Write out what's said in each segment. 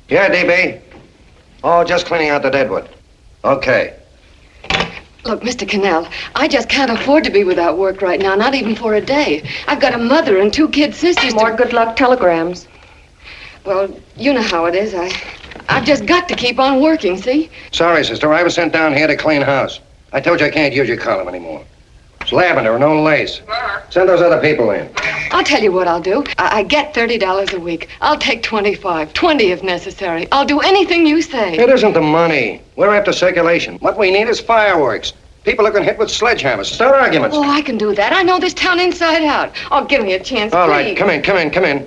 Yeah, DB. Oh, just cleaning out the deadwood. Okay. Look, Mr. Cannell, I just can't afford to be without work right now, not even for a day. I've got a mother and 2 kid sisters. More good luck telegrams. Well, you know how it is. I've just got to keep on working, see? Sorry, sister. I was sent down here to clean house. I told you I can't use your column anymore. It's lavender and no lace. Send those other people in. I'll tell you what I'll do. I get $30 a week. I'll take 25, 20 if necessary. I'll do anything you say. It isn't the money. We're after circulation. What we need is fireworks. People are going to hit with sledgehammers. Start arguments. Oh, I can do that. I know this town inside out. Oh, give me a chance, All please. right, come in.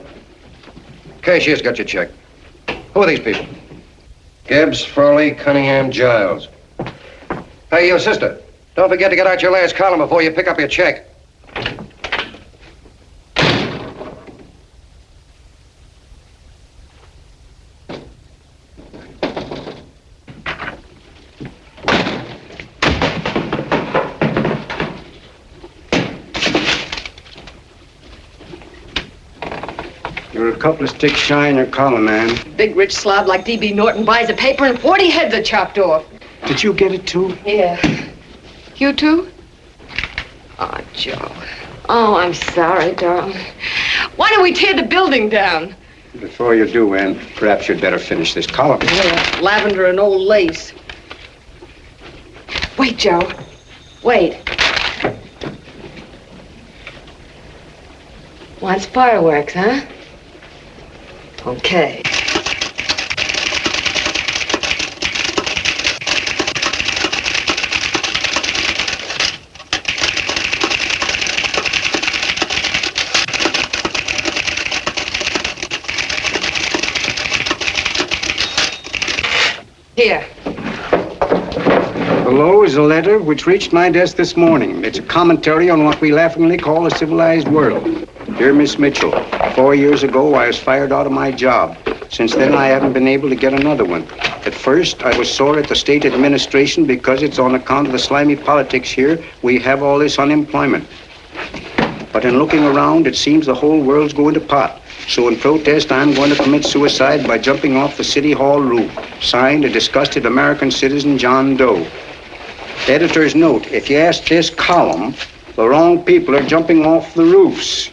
Cashier's got your check. Who are these people? Gibbs, Frawley, Cunningham, Giles. Hey, you sister. Don't forget to get out your last column before you pick up your check. You're a couple of sticks shy in your column, man. Big rich slob like D.B. Norton buys a paper and 40 heads are chopped off. Did you get it, too? Yeah. You too? Oh, Joe. Oh, I'm sorry, darling. Why don't we tear the building down? Before you do, Ann, perhaps you'd better finish this column. Yeah, lavender and old lace. Wait, Joe. Wait. Wants fireworks, huh? Okay. Here. Below is a letter which reached my desk this morning. It's a commentary on what we laughingly call a civilized world. Dear Miss Mitchell, 4 years ago I was fired out of my job. Since then I haven't been able to get another one. At first I was sore at the state administration because it's on account of the slimy politics here we have all this unemployment. But in looking around, it seems the whole world's going to pot. So in protest, I'm going to commit suicide by jumping off the City Hall roof. Signed, a disgusted American citizen, John Doe. Editor's note, if you ask this column, the wrong people are jumping off the roofs.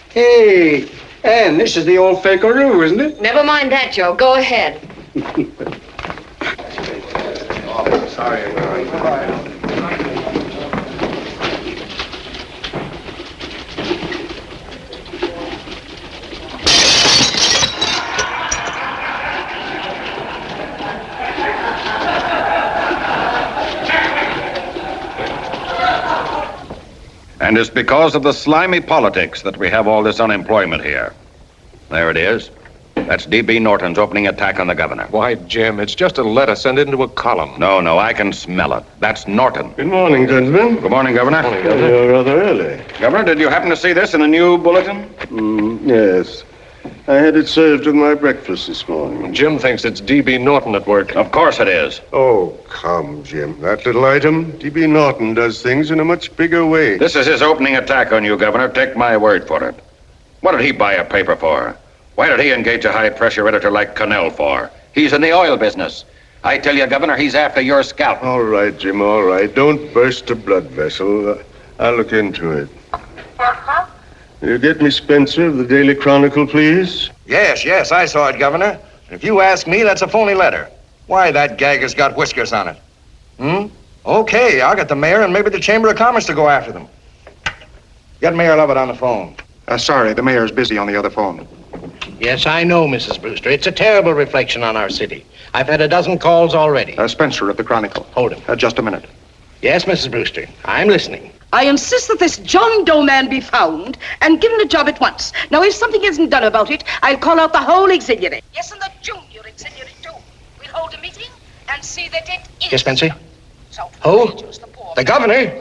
Hey, Ann, this is the old Fakeroo, isn't it? Never mind that, Joe. Go ahead. Sorry. And it's because of the slimy politics that we have all this unemployment here. There it is. That's D.B. Norton's opening attack on the governor. Why, Jim, it's just a letter sent into a column. No, I can smell it. That's Norton. Good morning, gentlemen. Good morning, Governor. You're rather early. Governor, did you happen to see this in the new bulletin? Yes. I had it served with my breakfast this morning. Jim thinks it's D.B. Norton at work. Of course it is. Oh, come, Jim. That little item, D.B. Norton does things in a much bigger way. This is his opening attack on you, Governor. Take my word for it. What did he buy a paper for? Why did he engage a high-pressure editor like Cannell for? He's in the oil business. I tell you, Governor, he's after your scalp. All right, Jim, all right. Don't burst a blood vessel. I'll look into it. You get me Spencer of the Daily Chronicle, please? Yes, I saw it, Governor. If you ask me, that's a phony letter. Why, that gag has got whiskers on it. Okay, I'll get the mayor and maybe the Chamber of Commerce to go after them. Get Mayor Lovett on the phone. Sorry, the mayor's busy on the other phone. Yes, I know, Mrs. Brewster. It's a terrible reflection on our city. I've had a dozen calls already. Spencer of the Chronicle. Hold him. Just a minute. Yes, Mrs. Brewster. I'm listening. I insist that this John Doe man be found and given a job at once. Now, if something isn't done about it, I'll call out the whole auxiliary. Yes, and the junior auxiliary, too. We'll hold a meeting and see that it is. Yes, Spencer? Who? The governor?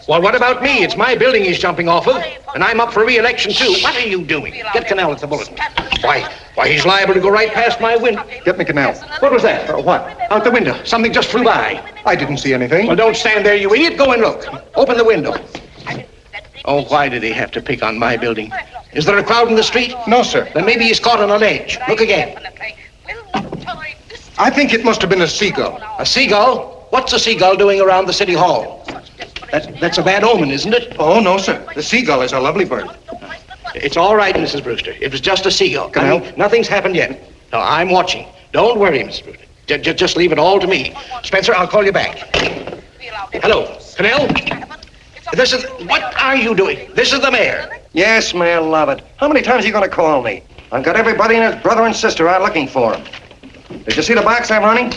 Well, what about me? It's my building he's jumping off of, and I'm up for re-election, too. What are you doing? Get Cannell at the bulletin. Why, he's liable to go right past my window. Get me Cannell. What was that? What? Out the window. Something just flew by. I didn't see anything. Well, don't stand there, you idiot. Go and look. Open the window. Oh, why did he have to pick on my building? Is there a crowd in the street? No, sir. Then maybe he's caught on a ledge. Look again. I think it must have been a seagull. A seagull? What's a seagull doing around the city hall? That's a bad omen, isn't it? Oh, no, sir. The seagull is a lovely bird. It's all right, Mrs. Brewster. It was just a seagull. Can I help? Nothing's happened yet. No, I'm watching. Don't worry, Mrs. Brewster. Just leave it all to me. Spencer, I'll call you back. Hello, Canel? What are you doing? This is the mayor. Yes, Mayor Lovett. How many times are you going to call me? I've got everybody and his brother and sister out looking for him. Did you see the box I'm running?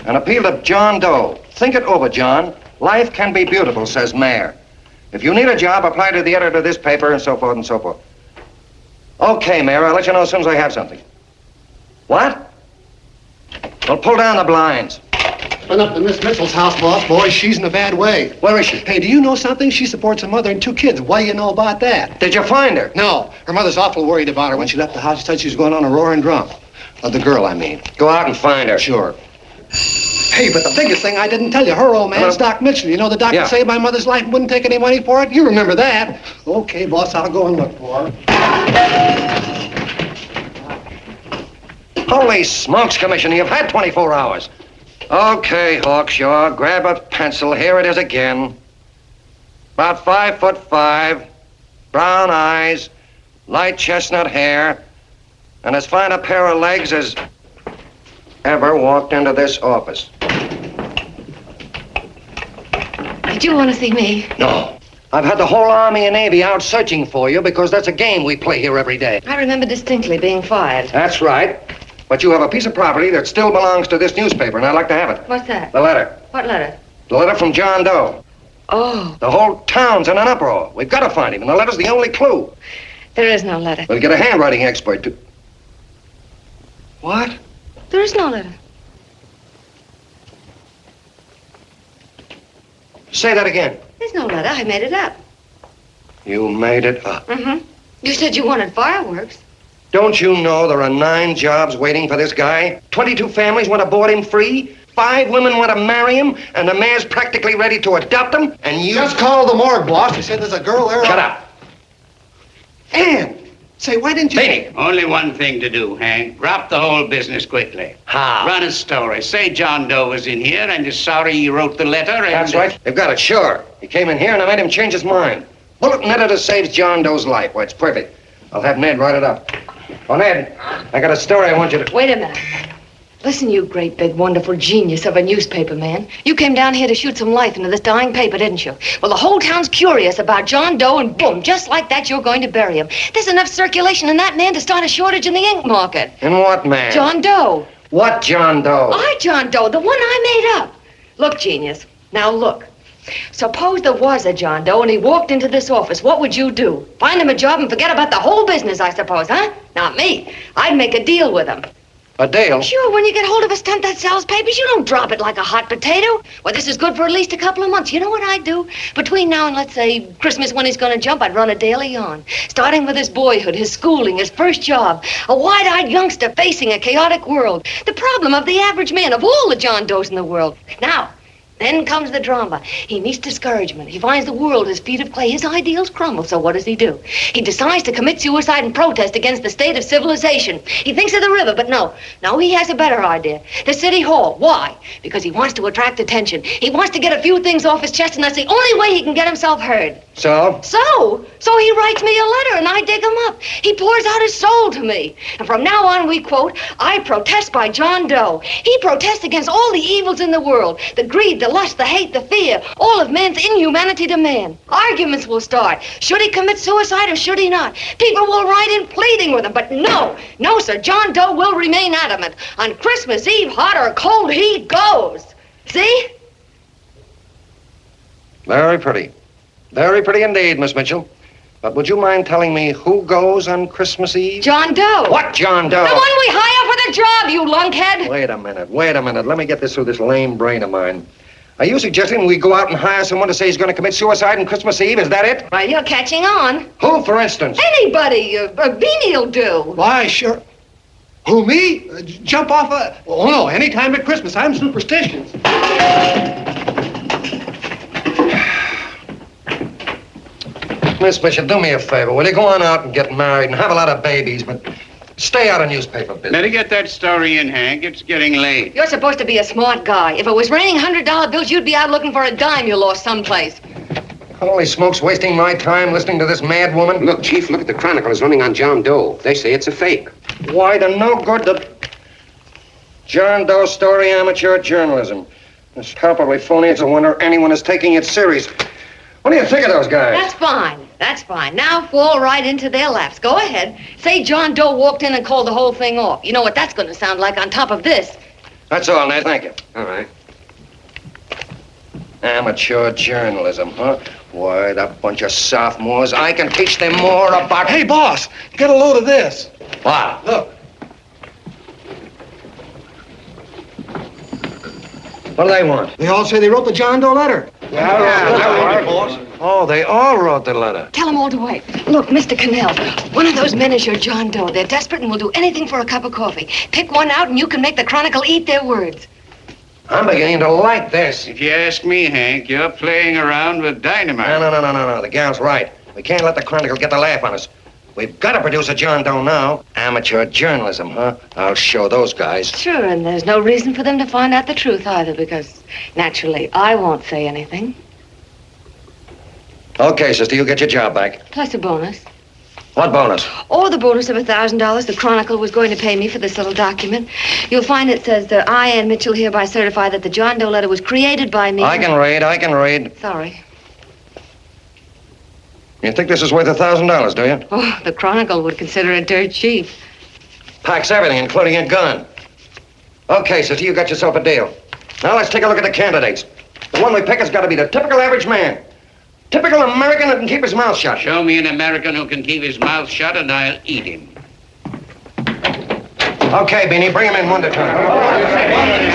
An appeal to John Doe. Think it over, John. Life can be beautiful, says Mayor. If you need a job, apply to the editor of this paper and so forth and so forth. Okay, Mayor, I'll let you know as soon as I have something. What? Well, pull down the blinds. Been up to Miss Mitchell's house, boss. Boy, she's in a bad way. Where is she? Hey, do you know something? She supports a mother and 2 kids. What do you know about that? Did you find her? No. Her mother's awful worried about her. When she left the house, she said she was going on a roaring drunk. The girl, I mean. Go out and find her. Sure. Hey, but the biggest thing I didn't tell you, her old man's Doc Mitchell. You know the doctor Yeah. saved my mother's life and wouldn't take any money for it? You remember that. Okay, boss, I'll go and look for her. Holy smokes, Commissioner, you've had 24 hours. Okay, Hawkshaw, grab a pencil. Here it is again. About 5'5", brown eyes, light chestnut hair, and as fine a pair of legs as ever walked into this office. Did you want to see me? No. I've had the whole Army and Navy out searching for you because that's a game we play here every day. I remember distinctly being fired. That's right. But you have a piece of property that still belongs to this newspaper, and I'd like to have it. What's that? The letter. What letter? The letter from John Doe. Oh, The whole town's in an uproar. We've got to find him, and the letter's the only clue. there is no letter. We'll get a handwriting expert to... What? There is no letter. Say that again. There's no letter. I made it up. You made it up. Mm-hmm. You said you wanted fireworks. Don't you know there are 9 jobs waiting for this guy? 22 families want to board him free. 5 women want to marry him, and the mayor's practically ready to adopt him, and you... Just call the morgue, boss. They said there's a girl there. Shut up. Ann! Say, why didn't you... Feeney. Only one thing to do, Hank. Drop the whole business quickly. How? Run a story. Say John Doe was in here and is sorry he wrote the letter and... That's right. They've got it, sure. He came in here, and I made him change his mind. Bulletin editor saves John Doe's life. Why, it's perfect. I'll have Ned write it up. Oh, Ned, I got a story I want you to... Wait a minute. Listen, you great, big, wonderful genius of a newspaper man. You came down here to shoot some life into this dying paper, didn't you? Well, the whole town's curious about John Doe, and boom, just like that, you're going to bury him. There's enough circulation in that man to start a shortage in the ink market. In what man? John Doe. What John Doe? John Doe, the one I made up. Look, genius. Now look. Suppose there was a John Doe and he walked into this office. What would you do? Find him a job and forget about the whole business, I suppose, huh? Not me. I'd make a deal with him. A deal? Sure, when you get hold of a stunt that sells papers, you don't drop it like a hot potato. Well, this is good for at least a couple of months. You know what I'd do? Between now and, let's say, Christmas when he's going to jump, I'd run a daily on. Starting with his boyhood, his schooling, his first job. A wide-eyed youngster facing a chaotic world. The problem of the average man, of all the John Does in the world. Now, then comes the drama. He meets discouragement. He finds the world his feet of clay. His ideals crumble. So what does he do? He decides to commit suicide in protest against the state of civilization. He thinks of the river, but no, he has a better idea. The city hall. Why? Because he wants to attract attention. He wants to get a few things off his chest, and that's the only way he can get himself heard. So? So he writes me a letter, and I dig him up. He pours out his soul to me. And from now on, we quote, I protest by John Doe. He protests against all the evils in the world. The greed, the lust, the hate, the fear, all of man's inhumanity to man. Arguments will start. Should he commit suicide or should he not? People will write in pleading with him, but no, sir, John Doe will remain adamant. On Christmas Eve, hot or cold, he goes. See? Very pretty. Very pretty indeed, Miss Mitchell. But would you mind telling me who goes on Christmas Eve? John Doe. What John Doe? The one we hire for the job, you lunkhead. Wait a minute. Let me get this through this lame brain of mine. Are you suggesting we go out and hire someone to say he's going to commit suicide on Christmas Eve? Is that it? Well, you're catching on. Who, for instance? Anybody. Beanie'll do. Why, sure. Who, me? Jump off a... Oh, no, any time at Christmas. I'm superstitious. Miss Bishop, do me a favor. Will you go on out and get married and have a lot of babies, but Stay out of newspaper business. Better get that story in, Hank. It's getting late. You're supposed to be a smart guy. If it was raining $100 bills, you'd be out looking for a dime you lost someplace. Holy smokes, wasting my time listening to this mad woman. Look, Chief, look at the Chronicle. It's running on John Doe. They say it's a fake. Why the no good the John Doe story, amateur journalism. It's palpably phony. It's a wonder anyone is taking it serious. What do you think of those guys? That's fine. That's fine. Now fall right into their laps. Go ahead. Say John Doe walked in and called the whole thing off. You know what that's going to sound like on top of this. That's all, Ned. Thank you. All right. Amateur journalism, huh? Why, that bunch of sophomores. I can teach them more about... Hey, boss, get a load of this. What? Look. What do they want? They all say they wrote the John Doe letter. Oh, they all wrote the letter. Tell them all to wait. Look, Mr. Cannell, one of those men is your John Doe. They're desperate and will do anything for a cup of coffee. Pick one out and you can make the Chronicle eat their words. I'm beginning to like this. If you ask me, Hank, you're playing around with dynamite. No. The gal's right. We can't let the Chronicle get the laugh on us. We've got to produce a John Doe now. Amateur journalism, huh? I'll show those guys. Sure, and there's no reason for them to find out the truth either, because naturally I won't say anything. Okay, sister, you get your job back. Plus a bonus. What bonus? Or the bonus of $1,000 the Chronicle was going to pay me for this little document. You'll find it says that I, Ann Mitchell, hereby certify that the John Doe letter was created by me. I can read. Sorry. You think this is worth $1,000, do you? Oh, the Chronicle would consider it dirt cheap. Packs everything, including a gun. Okay, sister, you got yourself a deal. Now let's take a look at the candidates. The one we pick has got to be the typical average man. Typical American that can keep his mouth shut. Show me an American who can keep his mouth shut and I'll eat him. Okay, Beanie, bring him in one at a time.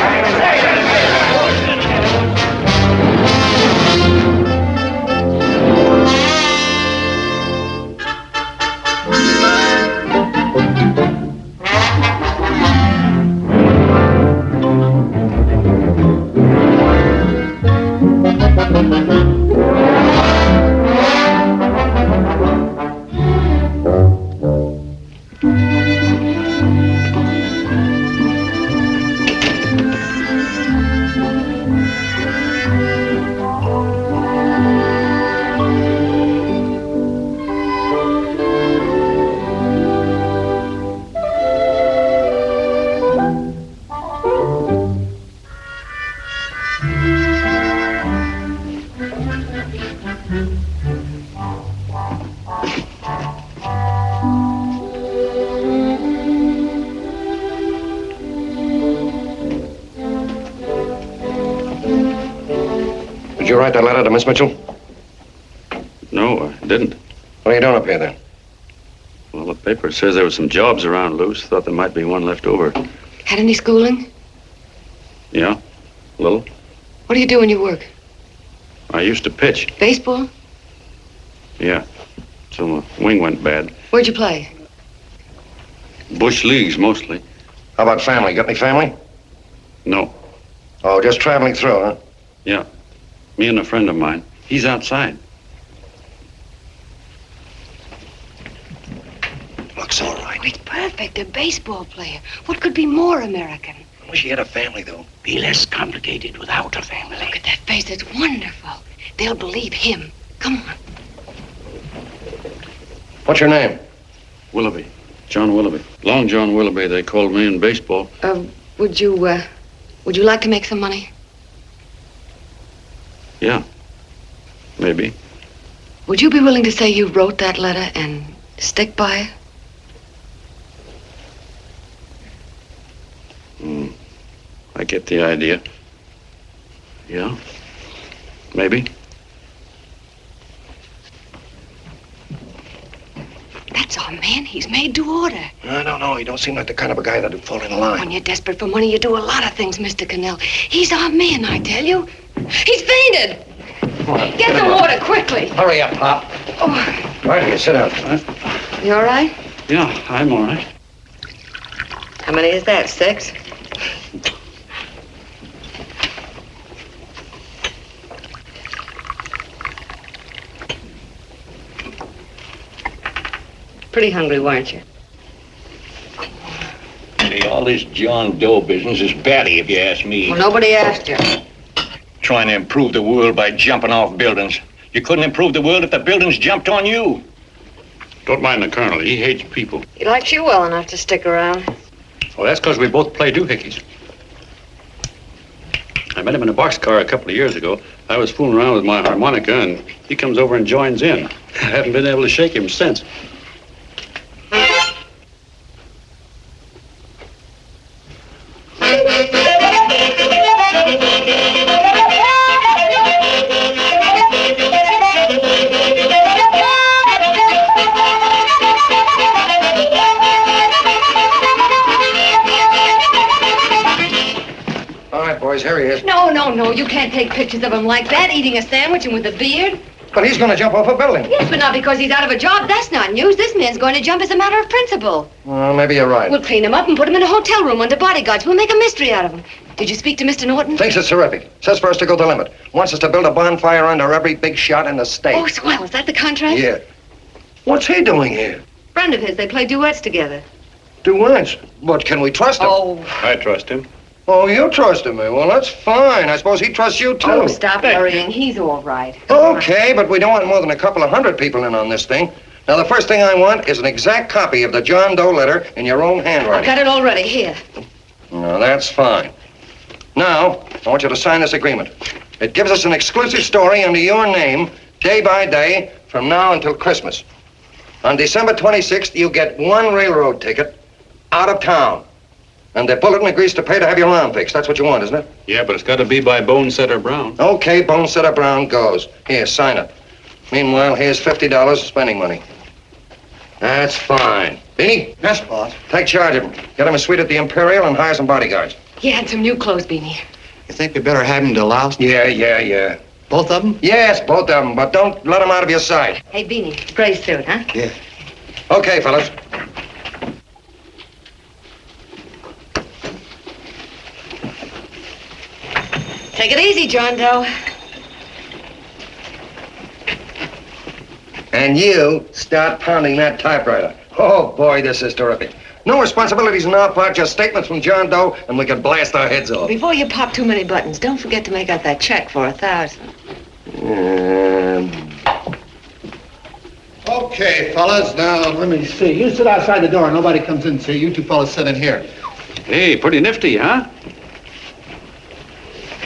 Did you write that letter to Miss Mitchell? No, I didn't. What are you doing up here, then? Well, the paper says there were some jobs around loose. Thought there might be one left over. Had any schooling? Yeah, a little. What do you do when you work? I used to pitch. Baseball? Yeah, so my wing went bad. Where'd you play? Bush leagues, mostly. How about family? Got any family? No. Oh, just traveling through, huh? Yeah, me and a friend of mine. He's outside. Looks all right. It's perfect, a baseball player. What could be more American? I wish he had a family, though. Be less complicated without a family. Look at that face, it's wonderful. They'll believe him. Come on. What's your name? Willoughby. John Willoughby. Long John Willoughby, they called me in baseball. Would you like to make some money? Yeah, maybe. Would you be willing to say you wrote that letter and stick by it? I get the idea. Yeah, maybe. That's our man. He's made to order. I don't know. He don't seem like the kind of a guy that'd fall in line. When you're desperate for money, you do a lot of things, Mr. Cannell. He's our man, I tell you. He's fainted. Get some water, quickly. Hurry up, Pop. Oh. Right here, sit down. You all right? Yeah, I'm all right. How many is that, 6? Pretty hungry, weren't you? Hey, all this John Doe business is batty, if you ask me. Well, nobody asked you. Trying to improve the world by jumping off buildings. You couldn't improve the world if the buildings jumped on you. Don't mind the colonel. He hates people. He likes you well enough to stick around. Well, that's because we both play doohickeys. I met him in a boxcar a couple of years ago. I was fooling around with my harmonica, and he comes over and joins in. I haven't been able to shake him since. Here he is. No, you can't take pictures of him like that, eating a sandwich and with a beard. But he's going to jump off a building. Yes, but not because he's out of a job. That's not news. This man's going to jump as a matter of principle. Well, maybe you're right. We'll clean him up and put him in a hotel room under bodyguards. We'll make a mystery out of him. Did you speak to Mr. Norton? Thinks it's terrific. Says for us to go the limit. Wants us to build a bonfire under every big shot in the state. Oh, swell. Is that the contract? Yeah. What's he doing here? Friend of his. They play duets together. Duets? But can we trust him? Oh. I trust him. Oh, you trust him, eh? Well, that's fine. I suppose he trusts you, too. Oh, stop worrying. He's all right. Okay, but we don't want more than a couple of hundred people in on this thing. Now, the first thing I want is an exact copy of the John Doe letter in your own handwriting. I've got it already. Here. No, that's fine. Now, I want you to sign this agreement. It gives us an exclusive story under your name, day by day, from now until Christmas. On December 26th, you get one railroad ticket out of town. And the bulletin agrees to pay to have your arm fixed. That's what you want, isn't it? Yeah, but it's got to be by Bonesetter Brown. Okay, Bonesetter Brown goes. Here, sign it. Meanwhile, here's $50 of spending money. That's fine. Beanie? Yes, boss. Take charge of him. Get him a suite at the Imperial and hire some bodyguards. He had some new clothes, Beanie. You think we better have him to Laos? Yeah. Both of them? Yes, both of them, but don't let them out of your sight. Hey, Beanie, gray suit, huh? Yeah. Okay, fellas. Take it easy, John Doe. And you start pounding that typewriter. Oh, boy, this is terrific. No responsibilities on our part, just statements from John Doe, and we can blast our heads off. Before you pop too many buttons, don't forget to make out that check for $1,000. Okay, fellas, now, let me see. You sit outside the door. Nobody comes in, see? You two fellas sit in here. Hey, pretty nifty, huh?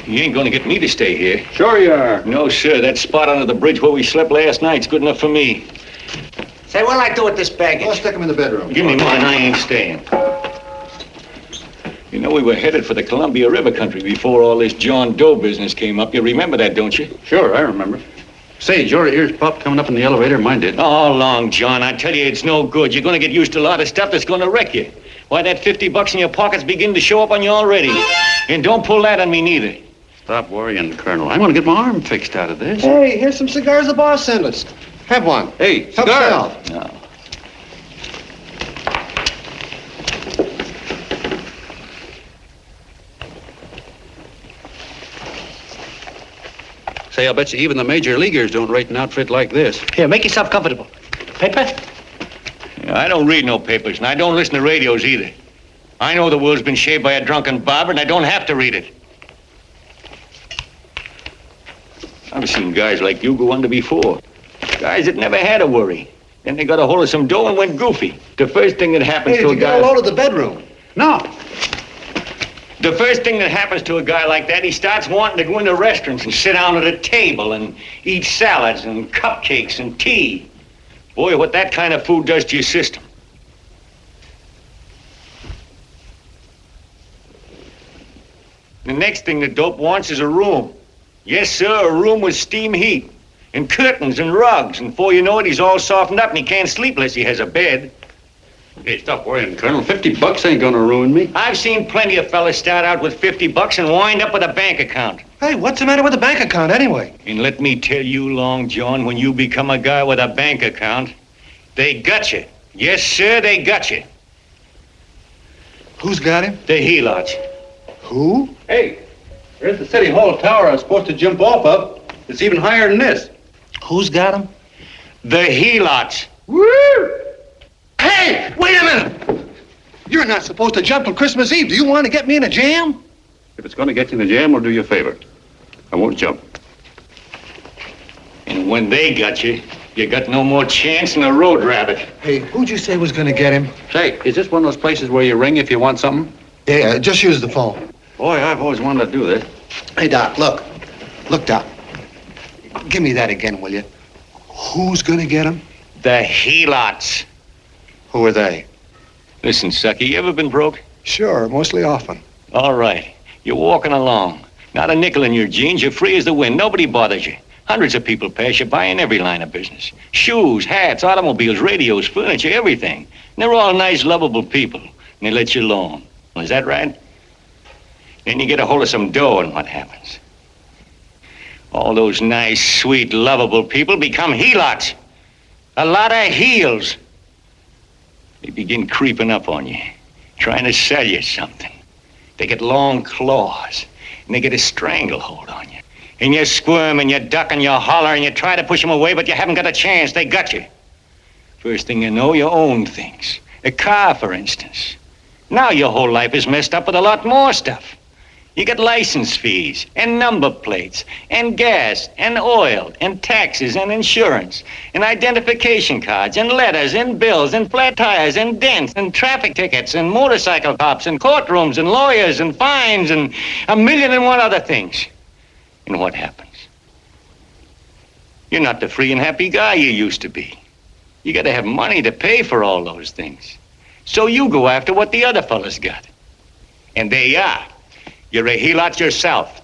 You ain't gonna get me to stay here. Sure you are. No, sir. That spot under the bridge where we slept last night's good enough for me. Say, what'll I do with this baggage? Well, stick him in the bedroom. Give me mine. I ain't staying. You know, we were headed for the Columbia River country before all this John Doe business came up. You remember that, don't you? Sure, I remember. Say, your ears popped coming up in the elevator. Mine did. All along, John. I tell you, it's no good. You're gonna get used to a lot of stuff that's gonna wreck you. Why, that $50 in your pocket's beginning to show up on you already. And don't pull that on me, neither. Stop worrying, Colonel. I'm going to get my arm fixed out of this. Hey, here's some cigars the boss sent us. Have one. Hey, Help cigar. yourself. No. Say, I'll bet you even the major leaguers don't rate an outfit like this. Here, make yourself comfortable. Paper? I don't read no papers, and I don't listen to radios either. I know the world's been shaped by a drunken barber, and I don't have to read it. I've seen guys like you go under before. Guys that never had a worry. Then they got a hold of some dough and went goofy. The first thing that happens Hey, to did a you guy... get a load of the bedroom? No. The first thing that happens to a guy like that, he starts wanting to go into restaurants and sit down at a table and eat salads and cupcakes and tea. Boy, what that kind of food does to your system. The next thing the dope wants is a room. Yes, sir, a room with steam heat and curtains and rugs. And before you know it, he's all softened up and he can't sleep unless he has a bed. Hey, stop worrying, Colonel. $50 ain't gonna ruin me. I've seen plenty of fellas start out with $50 and wind up with a bank account. Hey, what's the matter with the bank account anyway? And let me tell you, Long John, when you become a guy with a bank account, they got you. Yes, sir, they got you. Who's got him? The helots. Who? Hey, there's the City Hall tower I was supposed to jump off of. It's even higher than this. Who's got him? The helots. Woo! Hey, wait a minute! You're not supposed to jump till Christmas Eve. Do you want to get me in a jam? If it's going to get you in the jam, I'll do you a favor. I won't jump. And when they got you, you got no more chance than a road rabbit. Hey, who'd you say was going to get him? Say, is this one of those places where you ring if you want something? Yeah, just use the phone. Boy, I've always wanted to do this. Hey, Doc, look. Look, Doc. Give me that again, will you? Who's going to get him? The helots. Who are they? Listen, sucker, you ever been broke? Sure, mostly often. All right. You're walking along. Not a nickel in your jeans. You're free as the wind. Nobody bothers you. Hundreds of people pass you by in every line of business. Shoes, hats, automobiles, radios, furniture, everything. And they're all nice, lovable people. And they let you alone. Is that right? Then you get a hold of some dough, and what happens? All those nice, sweet, lovable people become helots. A lot of heels. They begin creeping up on you, trying to sell you something. They get long claws, and they get a stranglehold on you. And you squirm, and you duck, and you holler, and you try to push them away, but you haven't got a chance. They got you. First thing you know, you own things. A car, for instance. Now your whole life is messed up with a lot more stuff. You get license fees, and number plates, and gas, and oil, and taxes, and insurance, and identification cards, and letters, and bills, and flat tires, and dents, and traffic tickets, and motorcycle cops, and courtrooms, and lawyers, and fines, and a million and one other things. And what happens? You're not the free and happy guy you used to be. You gotta have money to pay for all those things. So you go after what the other fellas got. And there you are. You're a helot yourself.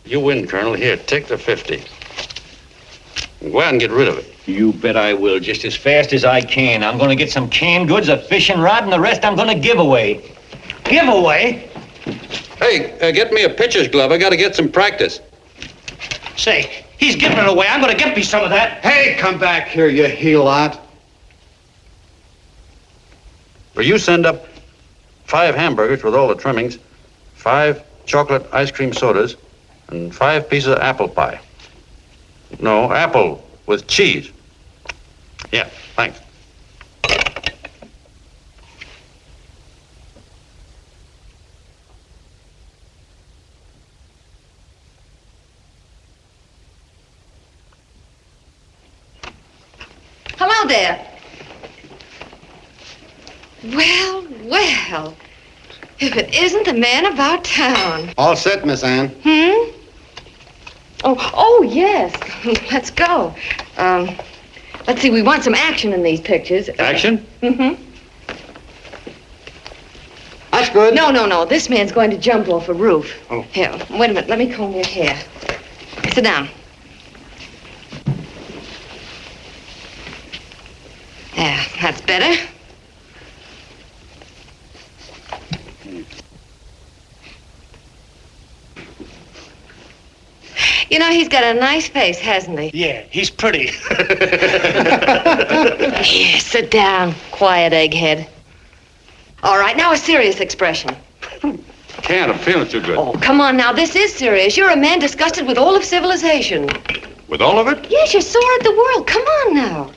You win, Colonel. Here, take the 50. Go out and get rid of it. You bet I will, just as fast as I can. I'm gonna get some canned goods, a fishing rod, and the rest I'm gonna give away. Give away? Hey, get me a pitcher's glove. I got to get some practice. Say, he's giving it away. I'm going to get me some of that. Hey, come back here, you helot. Will you send up 5 hamburgers with all the trimmings, 5 chocolate ice cream sodas, and 5 pieces of apple pie? No, apple with cheese. Yeah, thanks. Hello there. Well, well. If it isn't the man about town. All set, Miss Anne. Hmm? Oh, yes. Let's go. Let's see, we want some action in these pictures. Action? Mm-hmm. That's good. No. This man's going to jump off a roof. Oh. Here, wait a minute. Let me comb your hair. Sit down. Yeah, that's better. You know, he's got a nice face, hasn't he? Yeah, he's pretty. Here, sit down. Quiet, egghead. All right, now a serious expression. Can't. I'm feeling too good. Oh, come on now. This is serious. You're a man disgusted with all of civilization. With all of it? Yes, you're sore at the world. Come on now.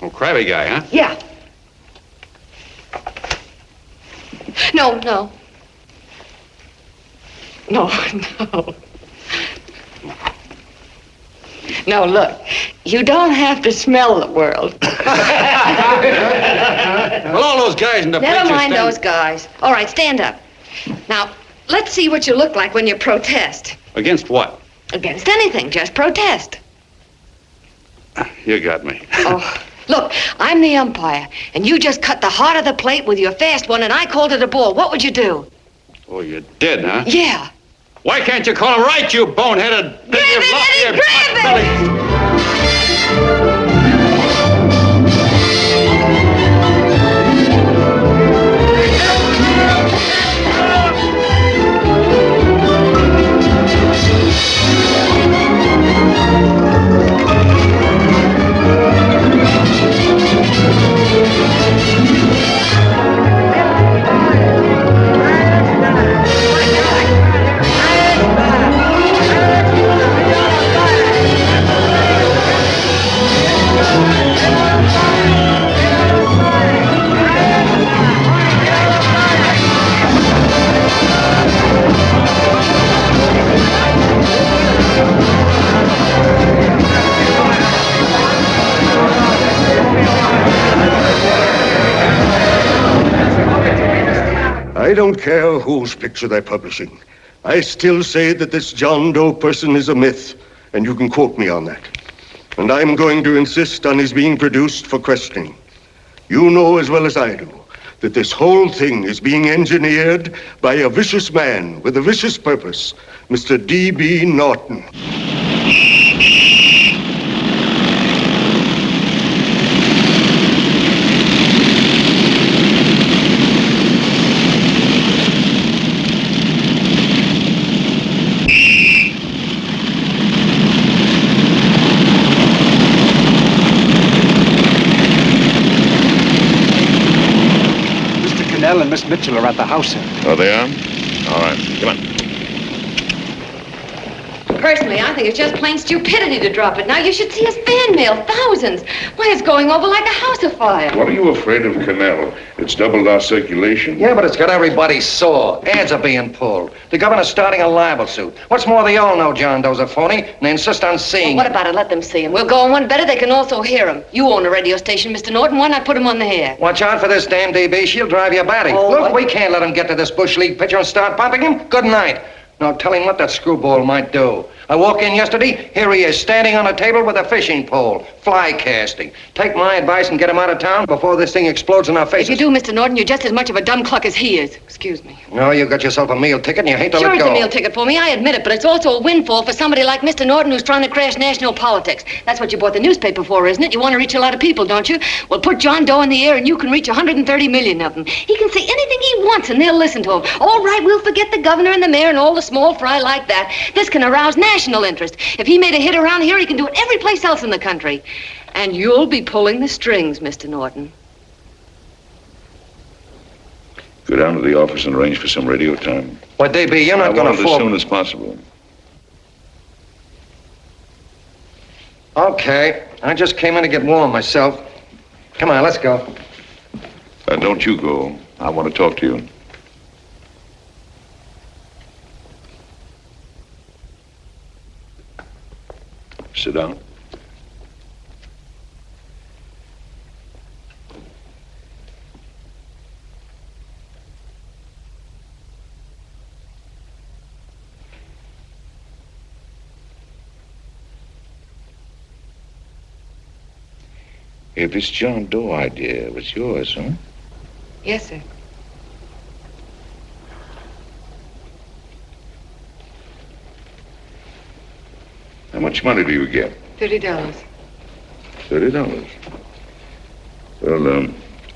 Oh, crabby guy, huh? Yeah. No. No, look. You don't have to smell the world. Well, all those guys in the Never picture mind stand- those guys. All right, stand up. Now, let's see what you look like when you protest. Against what? Against anything, just protest. You got me. Oh, look, I'm the umpire, and you just cut the heart of the plate with your fast one, and I called it a ball. What would you do? Oh, you did, huh? Yeah. Why can't you call him right, you boneheaded... Grab it, Eddie, grab it! I don't care whose picture they're publishing. I still say that this John Doe person is a myth, and you can quote me on that. And I'm going to insist on his being produced for questioning. You know as well as I do that this whole thing is being engineered by a vicious man with a vicious purpose, Mr. D.B. Norton. Cannell and Miss Mitchell are at the house, sir. Oh, they are? All right, come on. Personally, I think it's just plain stupidity to drop it. Now, you should see his fan mail, thousands. Why, it's going over like a house afire. What are you afraid of, Cannell? It's doubled our circulation. Yeah, but it's got everybody sore. Ads are being pulled. The governor's starting a libel suit. What's more, they all know John Doe's a phony, and they insist on seeing Well, what about it? Let them see him. We'll go on one better. They can also hear him. You own a radio station, Mr. Norton. Why not put him on the air? Watch out for this damn DB. She'll drive you batty. Oh, Look, what? we can't let him get to this Bush League pitcher and start pumping him. Good night. Now, tell him what that screwball might do. I walk in yesterday, here he is, standing on a table with a fishing pole, fly casting. Take my advice and get him out of town before this thing explodes in our faces. If you do, Mr. Norton, you're just as much of a dumb cluck as he is. Excuse me. No, you got yourself a meal ticket and you hate to Sure, let it's go. a meal ticket for me, I admit it, but it's also a windfall for somebody like Mr. Norton who's trying to crash national politics. That's what you bought the newspaper for, isn't it? You want to reach a lot of people, don't you? Well, put John Doe in the air and you can reach 130 million of them. He can say anything he wants and they'll listen to him. All right, we'll forget the governor and the mayor and all the small fry like that. This can arouse national interest. If he made a hit around here, he can do it every place else in the country. And you'll be pulling the strings, Mr. Norton. Go down to the office and arrange for some radio time. What, DB, you're not I going want to it as fall. soon as possible. Okay, I just came in to get warm myself. Come on, let's go. Don't you go. I want to talk to you. Sit down. Hey, this John Doe idea was yours, huh? Yes, sir. How much money do you get? $30. $30. Well,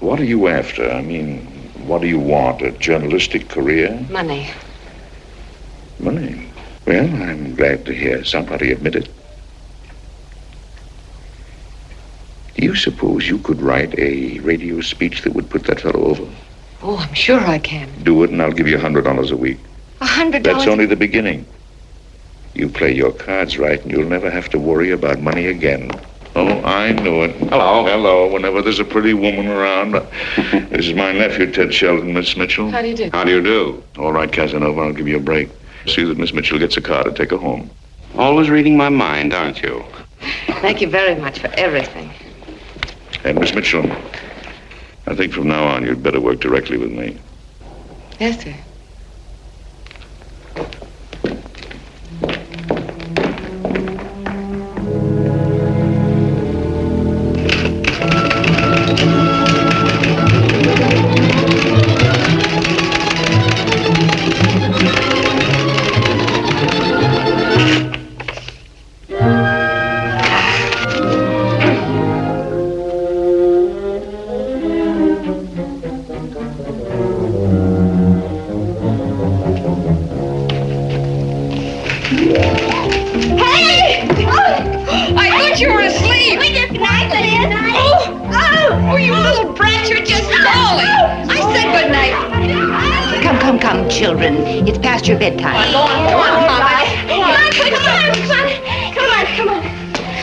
what are you after? I mean, what do you want? A journalistic career? Money. Money? Well, I'm glad to hear somebody admit it. Do you suppose you could write a radio speech that would put that fellow over? Oh, I'm sure I can. Do it, and I'll give you $100 a week. $100? That's only the beginning. You play your cards right, and you'll never have to worry about money again. Oh, I knew it. Hello. Hello. Whenever there's a pretty woman around. This is my nephew, Ted Sheldon, Miss Mitchell. How do you do? How do you do? All right, Casanova, I'll give you a break. See that Miss Mitchell gets a car to take her home. Always reading my mind, aren't you? Thank you very much for everything. And Miss Mitchell, I think from now on you'd better work directly with me. Yes, sir. Hey! Oh, I thought you were asleep. We just night it. Oh, you little brat, you're just falling. I said good night. Come, children. It's past your bedtime. Come on, Mama. Come on.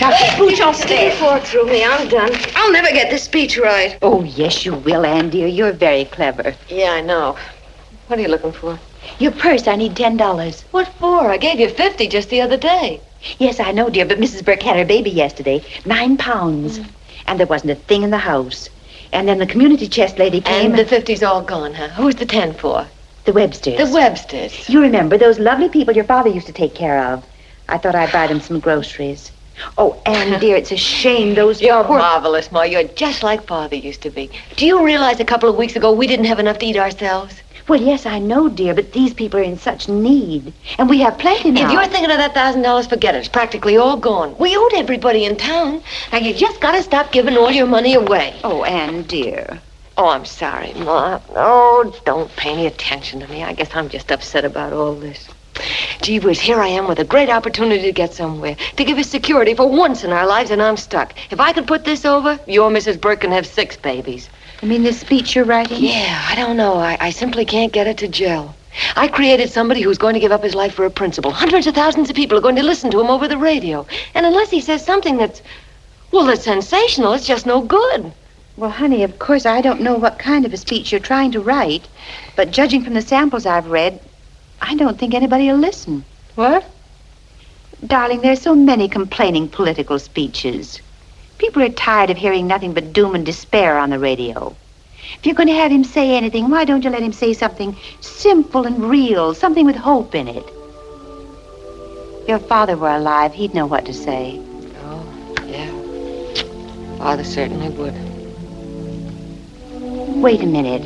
Now, scooch off Stay there. fork through me. I'm done. I'll never get this speech right. Oh, yes, you will, Ann, dear. You're very clever. Yeah, I know. What are you looking for? Your purse, I need $10. What for? I gave you 50 just the other day. Yes, I know, dear, but Mrs. Burke had her baby yesterday. 9 pounds. And there wasn't a thing in the house. And then the community chest lady came. And the 50's all gone, huh? Who's the 10 for? The Websters. The Websters. You remember those lovely people your father used to take care of. I thought I'd buy them some groceries. Oh, Anne, dear, it's a shame those You're poor... marvelous, Ma. You're just like Father used to be. Do you realize a couple of weeks ago we didn't have enough to eat ourselves? Well, yes, I know, dear, but these people are in such need. And we have plenty now. If you're thinking of that $1,000, forget it. It's practically all gone. We owed everybody in town. Now, you just got to stop giving all your money away. Oh, Anne, dear. Oh, I'm sorry, Ma. Oh, don't pay any attention to me. I guess I'm just upset about all this. Gee whiz, here I am with a great opportunity to get somewhere, to give us security for once in our lives, and I'm stuck. If I could put this over, your Mrs. Burke can have 6 babies. You mean this speech you're writing? Yeah, I don't know. I simply can't get it to gel. I created somebody who's going to give up his life for a principle. Hundreds of thousands of people are going to listen to him over the radio. And unless he says something that's sensational, it's just no good. Well, honey, of course, I don't know what kind of a speech you're trying to write, but judging from the samples I've read, I don't think anybody will listen. What? Darling, there's so many complaining political speeches. People are tired of hearing nothing but doom and despair on the radio. If you're going to have him say anything, why don't you let him say something simple and real, something with hope in it? If your father were alive, he'd know what to say. Oh, yeah. Father certainly would. Wait a minute.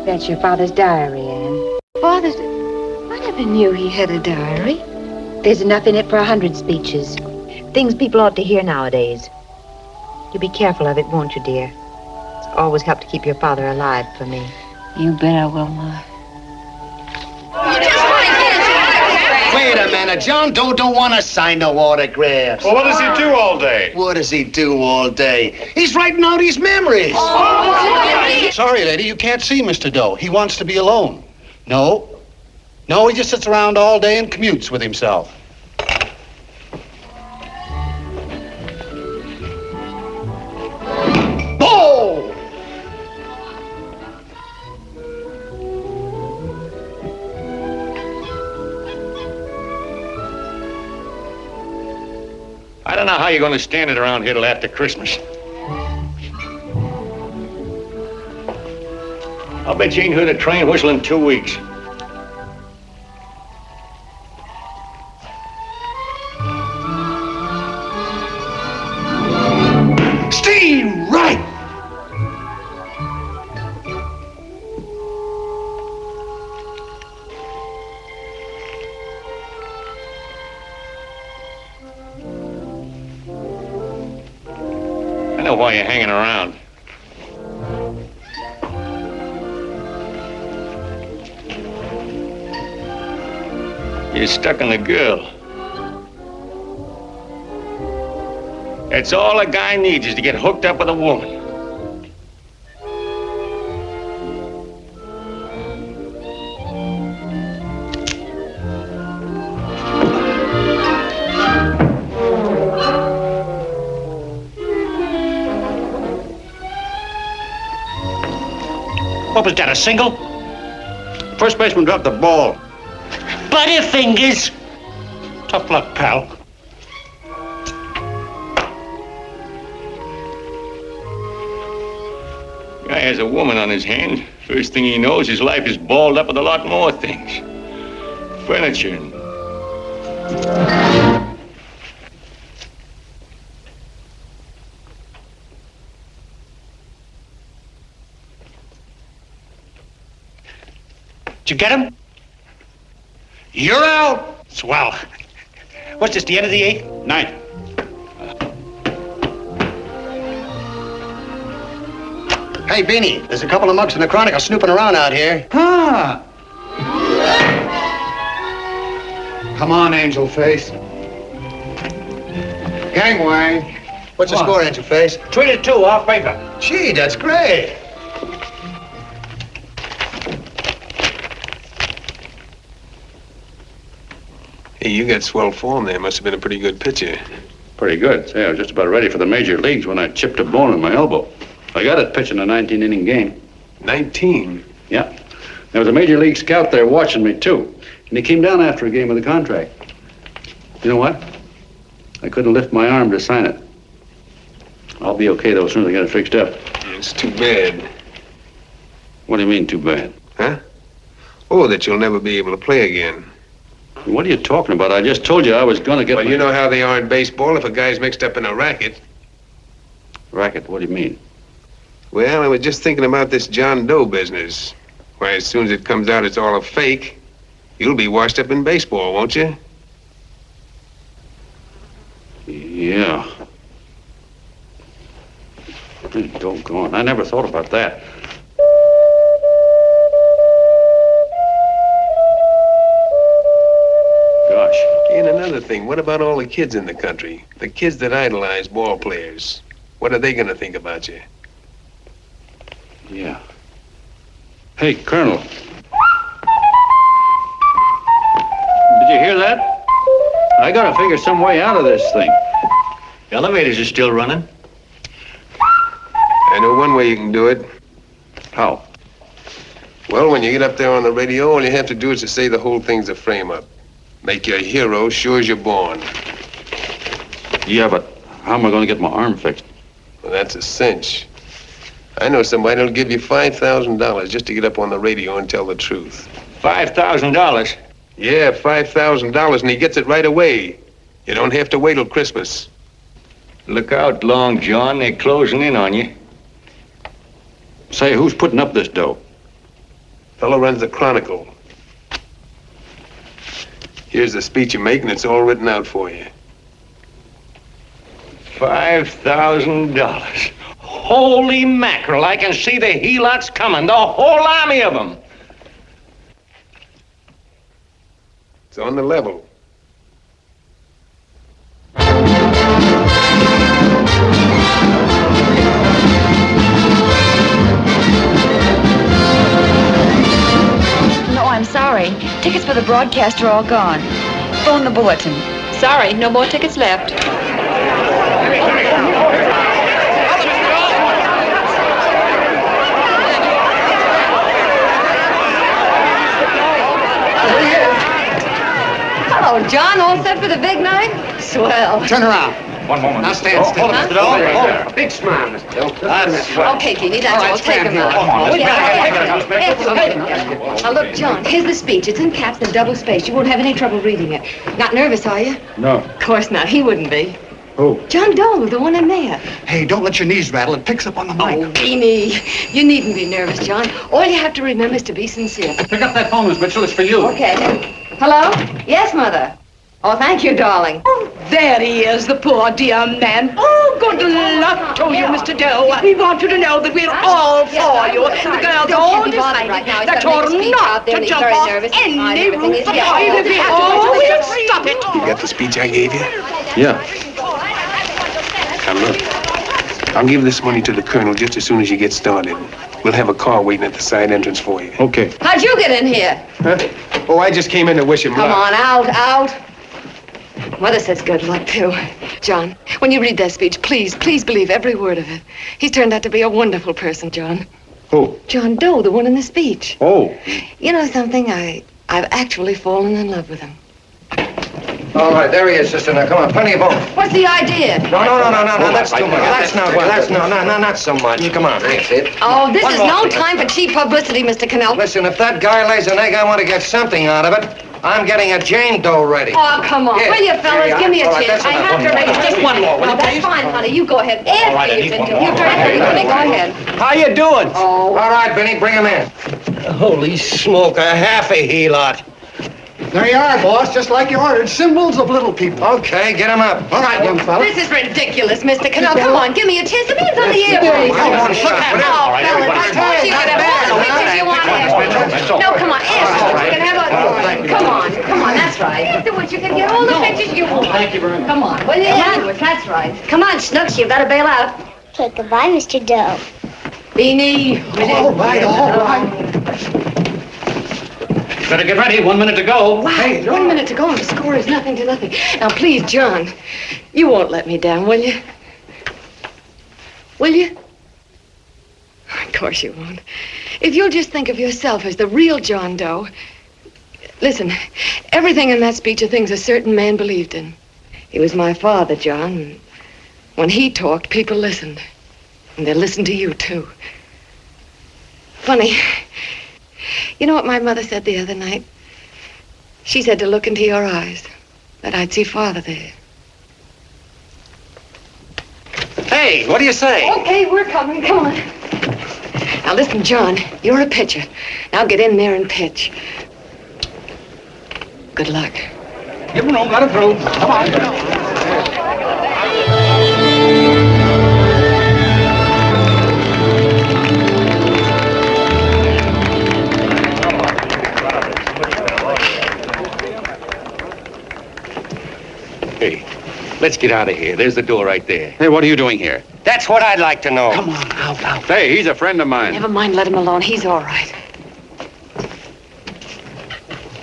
That's your father's diary, Anne. Father's... I never knew he had a diary. There's enough in it for 100 speeches. Things people ought to hear nowadays. You'll be careful of it, won't you, dear? It's always helped to keep your father alive for me. You bet I will, Ma. Wait a minute. John Doe don't want to sign no autographs. Well, what does he do all day? What does he do all day? He's writing out his memories. Sorry, lady, you can't see Mr. Doe. He wants to be alone. No, he just sits around all day and commutes with himself. Oh! I don't know how you're going to stand it around here till after Christmas. I'll bet you ain't heard a train whistle in 2 weeks. Steve Wright! I know why you're hanging around. You're stuck on the girl. That's all a guy needs is to get hooked up with a woman. What was that, a single? First baseman dropped the ball. Butterfingers. Tough luck, pal. Guy has a woman on his hands. First thing he knows, his life is balled up with a lot more things. Furniture and... Did you get him? You're out. Swell. What's this, the end of the 8th? 9th. Hey, Beanie, there's a couple of mugs from the Chronicle snooping around out here. Huh. Come on, Angel Face. Gangway. What's the score, Angel Face? 3-2, our favor. Gee, that's great. Hey, you got swell form there. Must have been a pretty good pitcher. Pretty good. Say, I was just about ready for the major leagues when I chipped a bone in my elbow. I got it pitching a 19-inning game. 19? Yeah. There was a major league scout there watching me, too. And he came down after a game with a contract. You know what? I couldn't lift my arm to sign it. I'll be okay, though, as soon as I get it fixed up. It's too bad. What do you mean, too bad? Huh? Oh, that you'll never be able to play again. What are you talking about? I just told you I was going to get Well, you know how they are in baseball if a guy's mixed up in a racket. Racket? What do you mean? Well, I was just thinking about this John Doe business. Why, as soon as it comes out it's all a fake, you'll be washed up in baseball, won't you? Yeah. Hey, doggone. I never thought about that. Gosh. And another thing, what about all the kids in the country? The kids that idolize ball players. What are they going to think about you? Yeah. Hey, Colonel. Did you hear that? I gotta figure some way out of this thing. Elevators are still running. I know one way you can do it. How? Well, when you get up there on the radio, all you have to do is to say the whole thing's a frame-up. Make you a hero sure as you're born. Yeah, but how am I gonna get my arm fixed? Well, that's a cinch. I know somebody who'll give you $5,000 just to get up on the radio and tell the truth. $5,000? Yeah, $5,000, and he gets it right away. You don't have to wait till Christmas. Look out, Long John. They're closing in on you. Say, who's putting up this dough? Fellow runs the Chronicle. Here's the speech you make, and it's all written out for you. $5,000. Holy mackerel, I can see the helots coming, the whole army of them. It's on the level. No, I'm sorry. Tickets for the broadcast are all gone. Phone the bulletin. Sorry, no more tickets left. Hello, John. All set for the big night? Swell. Turn around. One moment. Now stand still. Hold it, Mr. Doe. Hold it. Big smile, Mr. Doe. That's right. Okay, Keely, that's All right, all. Take stand him here. out. Come on, Now, look, John, here's the speech. It's in caps and double spaced. You won't have any trouble reading it. Not nervous, are you? No. Of course not. He wouldn't be. Who? John Doe, the one in there. Hey, don't let your knees rattle. It picks up on the mic. Oh, Beanie, you needn't be nervous, John. All you have to remember is to be sincere. Pick up that phone, Miss Mitchell. It's for you. Okay. Hello? Yes, Mother. Oh, thank you, darling. Oh, there he is, the poor dear man. Oh, good luck to you, Mr. Doe. We want you to know that we're all for you. The girls all decided that you're not to jump off any roof at all. Oh, we'll stop it. You got the speech I gave you? Yeah. Now look, I'll give this money to the colonel just as soon as you get started. We'll have a car waiting at the side entrance for you. Okay. How'd you get in here? Huh? Oh, I just came in to wish him Come luck. on, out. Mother says good luck, too. John, when you read that speech, please believe every word of it. He's turned out to be a wonderful person, John. Who? John Doe, the one in the speech. Oh. You know something? I've actually fallen in love with him. All right, there he is, sister. Now, come on, plenty of both. What's the idea? No, that's too much. That's not so much. Come on, that's it. Oh, this One is more, no please. time for cheap publicity, Mr. Cannell. Listen, if that guy lays an egg, I want to get something out of it. I'm getting a Jane Doe ready. Oh, come on. Here, Will you, fellas? here you Give me a are. All right, chance. that's I enough. have to raise just one more. Well, that's fine, honey. You go ahead. After you've interviewed her, everybody, go ahead. How you doing? Oh. All right, Benny, bring him in. Holy smoke, a half a helot. There you are, boss, just like you ordered. Symbols of little people. Okay, get him up. All right, young fella. This is ridiculous, Mr. Cannell. Come on, give me a chance. The man's on the air. Come on, shut up. Oh, fellas, I told you could have all the pictures you want. No, come on, ask. You can have a... Come on, that's right. Do what you can get all the pictures you want. Thank you very much. Come on, will you? That's right. Come on, Snooks, you've got to bail out. Okay, goodbye, Mr. Doe. Beanie. All right. Better get ready. 1 minute to go. Wow, 1 minute to go and the score is nothing to nothing. Now, please, John, you won't let me down, will you? Will you? Of course you won't. If you'll just think of yourself as the real John Doe. Listen, everything in that speech are things a certain man believed in. He was my father, John. When he talked, people listened. And they listened to you, too. Funny. You know what my mother said the other night? She said to look into your eyes, that I'd see Father there. Hey, what do you say? Okay, we're coming. Come on. Now listen, John, you're a pitcher. Now get in there and pitch. Good luck. Give him room, let him through. Come on. Hey, let's get out of here. There's the door right there. Hey, what are you doing here? That's what I'd like to know. Come on, out. Hey, he's a friend of mine. Never mind, let him alone. He's all right.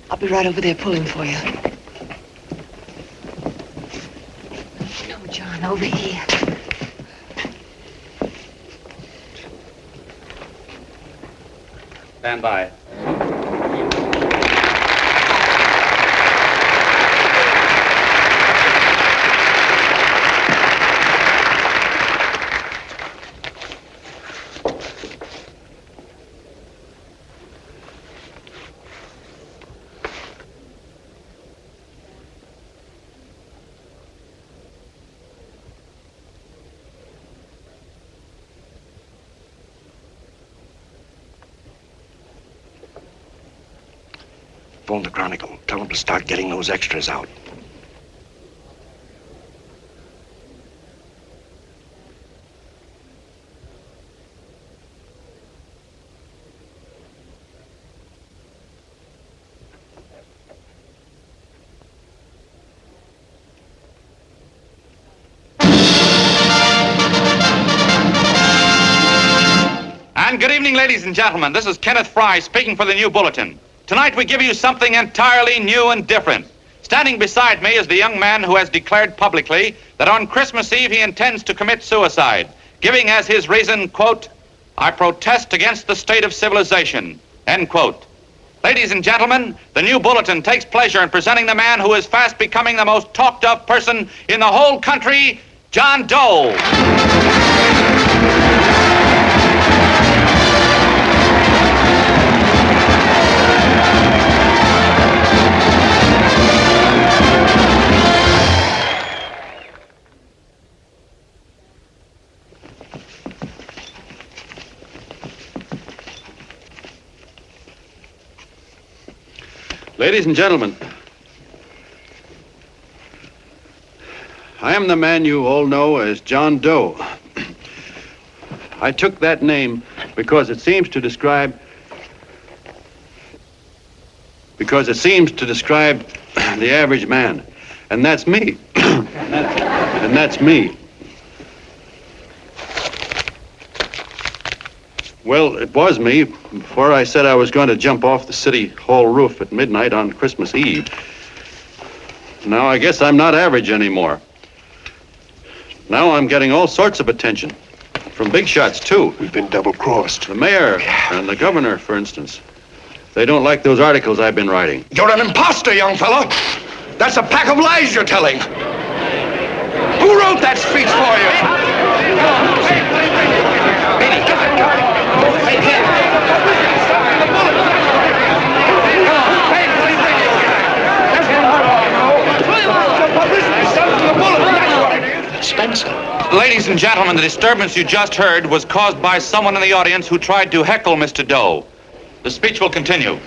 I'll be right over there pulling for you. No, John, over here. Stand by. Phone the Chronicle. Tell them to start getting those extras out. And good evening, ladies and gentlemen. This is Kenneth Fry speaking for the New Bulletin. Tonight we give you something entirely new and different. Standing beside me is the young man who has declared publicly that on Christmas Eve he intends to commit suicide, giving as his reason, quote, "I protest against the state of civilization," end quote. Ladies and gentlemen, the New Bulletin takes pleasure in presenting the man who is fast becoming the most talked of person in the whole country, John Doe. Ladies and gentlemen, I am the man you all know as John Doe. I took that name because it seems to describe the average man. And that's me. And that's me. Well, it was me before I said I was going to jump off the city hall roof at midnight on Christmas Eve. Now I guess I'm not average anymore. Now I'm getting all sorts of attention. From big shots, too. We've been double-crossed. The mayor and the governor, for instance. They don't like those articles I've been writing. You're an imposter, young fellow. That's a pack of lies you're telling. Who wrote that speech for you? Spencer. Ladies and gentlemen, the disturbance you just heard was caused by someone in the audience who tried to heckle Mr. Doe. The speech will continue.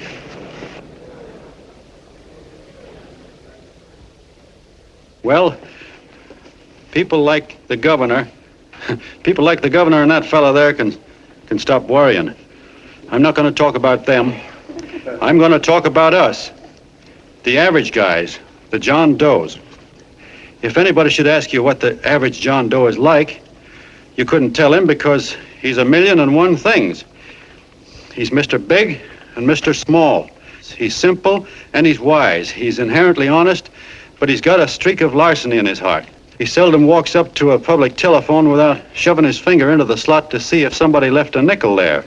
Well, people like the governor and that fellow there can stop worrying. I'm not going to talk about them. I'm going to talk about us. The average guys, the John Does. If anybody should ask you what the average John Doe is like, you couldn't tell him because he's a million and one things. He's Mr. Big and Mr. Small. He's simple and he's wise. He's inherently honest, but he's got a streak of larceny in his heart. He seldom walks up to a public telephone without shoving his finger into the slot to see if somebody left a nickel there.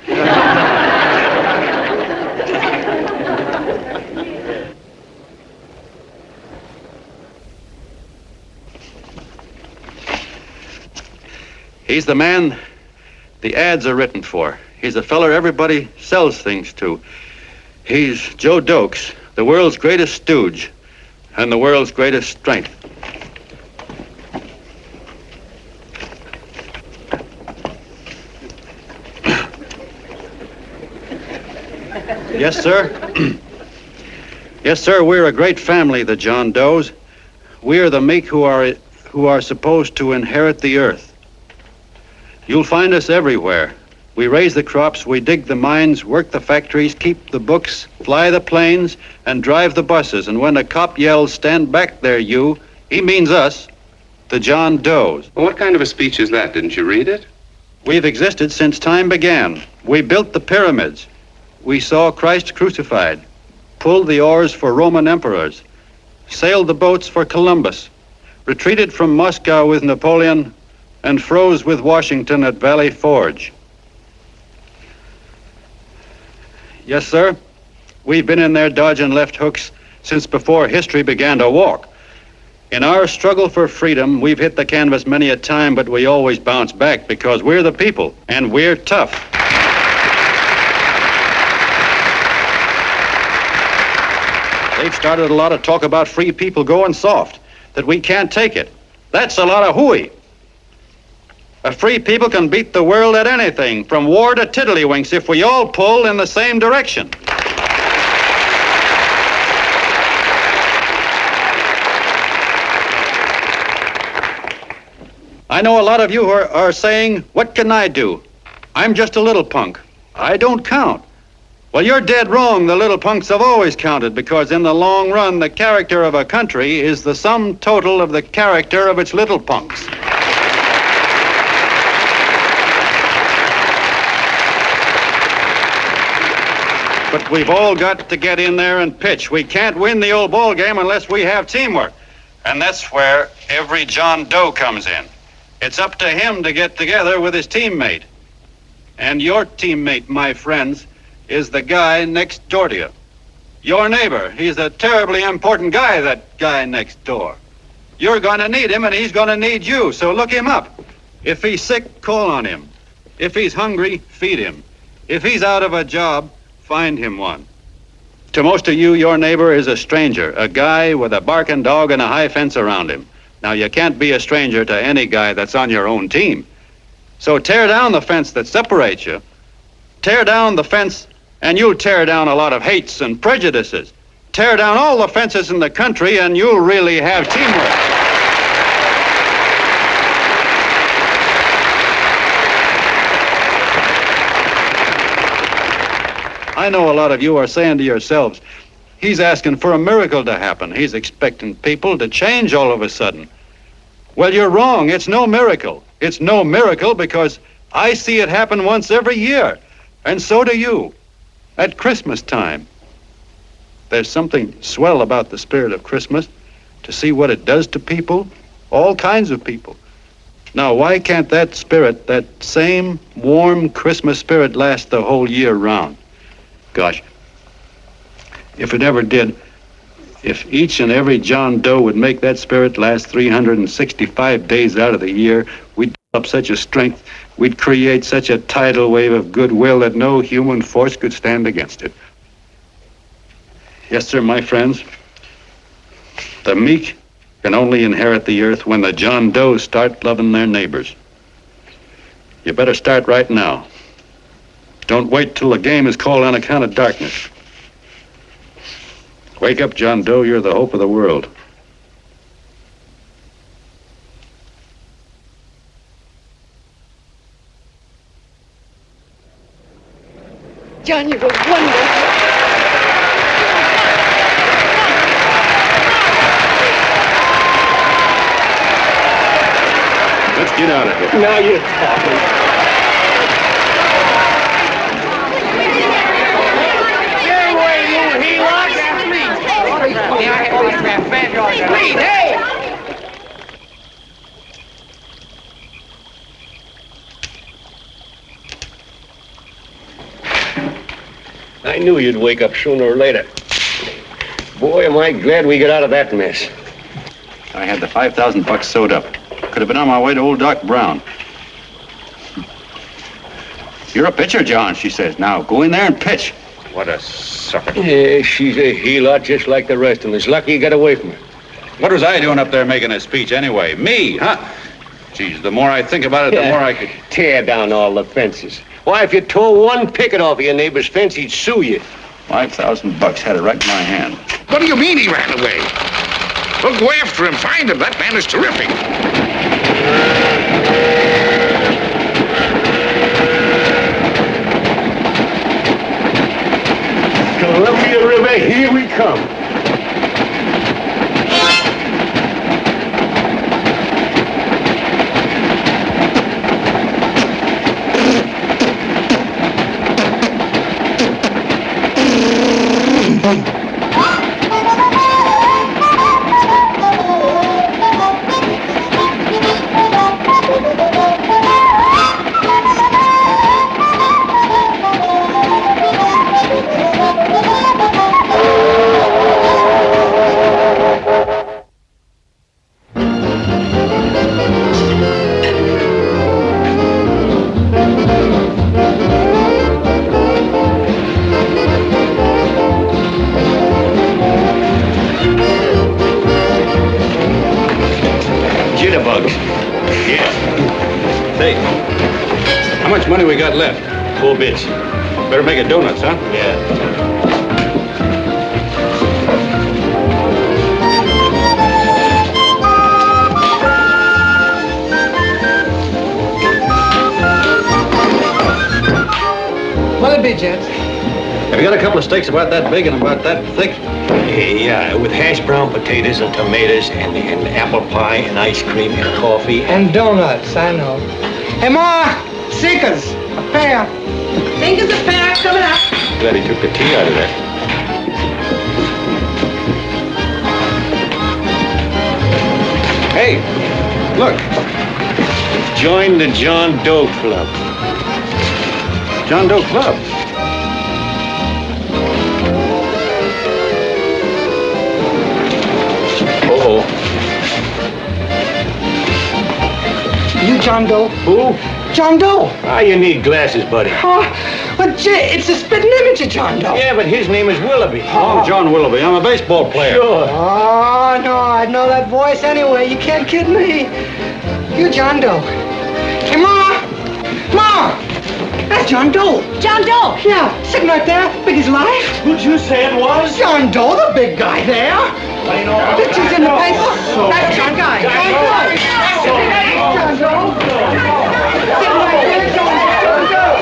He's the man the ads are written for. He's a feller everybody sells things to. He's Joe Dokes, the world's greatest stooge and the world's greatest strength. Yes, sir. Yes, sir, we're a great family, the John Does. We are the meek who are supposed to inherit the earth. You'll find us everywhere. We raise the crops, we dig the mines, work the factories, keep the books, fly the planes, and drive the buses. And when a cop yells, "Stand back there, you," he means us, the John Does. Well, what kind of a speech is that? Didn't you read it? We've existed since time began. We built the pyramids. We saw Christ crucified, pulled the oars for Roman emperors, sailed the boats for Columbus, retreated from Moscow with Napoleon, and froze with Washington at Valley Forge. Yes, sir. We've been in there dodging left hooks since before history began to walk. In our struggle for freedom, we've hit the canvas many a time, but we always bounce back because we're the people, and we're tough. They've started a lot of talk about free people going soft, that we can't take it. That's a lot of hooey. A free people can beat the world at anything, from war to tiddlywinks, if we all pull in the same direction. I know a lot of you are saying, "What can I do? I'm just a little punk. I don't count." Well, you're dead wrong. The little punks have always counted, because in the long run, the character of a country is the sum total of the character of its little punks. But we've all got to get in there and pitch. We can't win the old ball game unless we have teamwork. And that's where every John Doe comes in. It's up to him to get together with his teammate. And your teammate, my friends, is the guy next door to you. Your neighbor. He's a terribly important guy, that guy next door. You're going to need him, and he's going to need you, so look him up. If he's sick, call on him. If he's hungry, feed him. If he's out of a job, find him one. To most of you, your neighbor is a stranger, a guy with a barking dog and a high fence around him. Now, you can't be a stranger to any guy that's on your own team. So tear down the fence that separates you. Tear down the fence, and you'll tear down a lot of hates and prejudices. Tear down all the fences in the country, and you'll really have teamwork. I know a lot of you are saying to yourselves, he's asking for a miracle to happen. He's expecting people to change all of a sudden. Well, you're wrong. It's no miracle. It's no miracle because I see it happen once every year. And so do you. At Christmas time. There's something swell about the spirit of Christmas, to see what it does to people, all kinds of people. Now, why can't that spirit, that same warm Christmas spirit, last the whole year round? Gosh, if it ever did, if each and every John Doe would make that spirit last 365 days out of the year, we'd develop such a strength, we'd create such a tidal wave of goodwill that no human force could stand against it. Yes, sir, my friends, the meek can only inherit the earth when the John Does start loving their neighbors. You better start right now. Don't wait till the game is called on account of darkness. Wake up, John Doe. You're the hope of the world. John, you're a wonder. Let's get out of here. Now you're talking. Please, hey! I knew you'd wake up sooner or later. Boy, am I glad we got out of that mess. I had the $5,000 sewed up. Could have been on my way to old Doc Brown. You're a pitcher, John, she says. Now, go in there and pitch. What a sucker. Yeah, she's a heel-out just like the rest of them. It's lucky you got away from her. What was I doing up there making a speech anyway? Me, huh? Geez, the more I think about it, the more I could... Tear down all the fences. Why, if you tore one picket off of your neighbor's fence, he'd sue you. $5,000 had it right in my hand. What do you mean he ran away? Well, go after him. Find him. That man is terrific. Columbia River, here we come. Jitterbugs. Yeah. Hey, how much money we got left? 4 bits. Better make a donuts, huh? Yeah. What'll it be, gents? Have you got a couple of steaks about that big and about that thick? Yeah, with hash brown potatoes and tomatoes and apple pie and ice cream and coffee. And donuts, I know. Hey, Ma! Seekers! A pair! Seekers a pair coming up. Glad he took the tea out of that. Hey, look. Join the John Doe Club. John Doe Club? Uh-oh. You John Doe? Who? John Doe! Ah, you need glasses, buddy. Oh, but gee, it's a spitting image of John Doe. Yeah, but his name is Willoughby. I'm John Willoughby. I'm a baseball player. Sure. Oh, no, I'd know that voice anyway. You can't kid me. You John Doe. Hey, Ma! Ma! That's John Doe. John Doe. Yeah, sitting right there, big as life. Who'd you say it was? John Doe, the big guy there. Pictures in the paper. That's John Guy. John Doe. John Doe. Sitting right there, John Doe.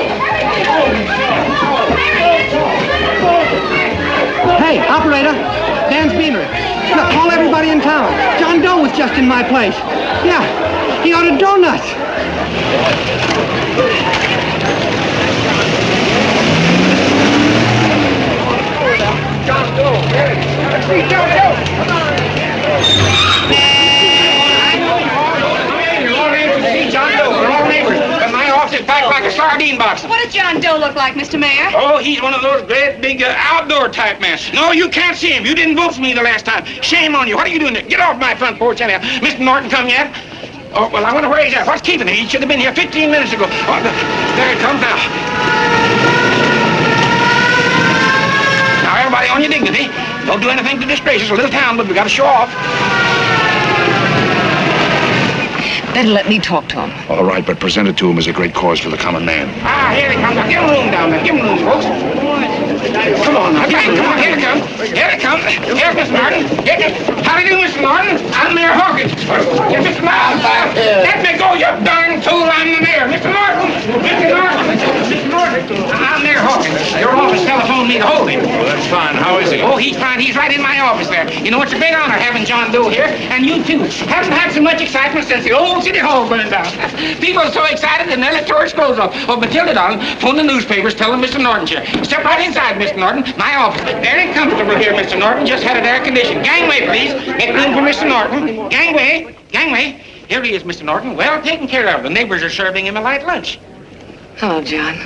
Hey, operator. Dan's Beanery. Look, call everybody in town. John Doe was just in my place. Yeah, he ordered donuts. John Doe. Let's see John Doe. Come on. John Doe, we're all neighbors. But my office is packed like a sardine box. What does John Doe look like, Mr. Mayor? Oh, he's one of those great big outdoor type men. No, you can't see him. You didn't vote for me the last time. Shame on you. What are you doing there? Get off my front porch anyhow. Mr. Norton come yet? Oh, well, I wonder where he's at. What's keeping him? He should have been here 15 minutes ago. Oh, there he comes now. Now, everybody on your dignity. Don't do anything to disgrace us. A little town, but we got to show off. Better let me talk to him. All right, but present it to him as a great cause for the common man. Ah, here he comes. Now, give him room down there. Give him room, folks. Come on now. Come on. Here he comes. Here he comes. Here's Mr. Norton. How do you do, Mr. Norton? I'm Mayor Hawkins. Here's Mr. Miles. Let me go, you darn tool. I'm the mayor. Mr. Norton. Mr. Norton. Mr. Norton. I'm Mayor Hawkins. Your office telephoned me to hold him. Well, that's fine. How is he? Oh, he's fine. He's right in my office there. You know, it's a great honor having John Doe here, and you too. Haven't had so much excitement since the old City Hall burned down. People are so excited they nearly tore his clothes off. Oh, Matilda, darling, phone the newspapers, tell them Mr. Norton's here. Step right inside, Mr. Norton. My office. Very comfortable here, Mr. Norton. Just had it air conditioned. Gangway, please. Make room for Mr. Norton. Gangway. Gangway. Here he is, Mr. Norton. Well taken care of. The neighbors are serving him a light lunch. Hello, John.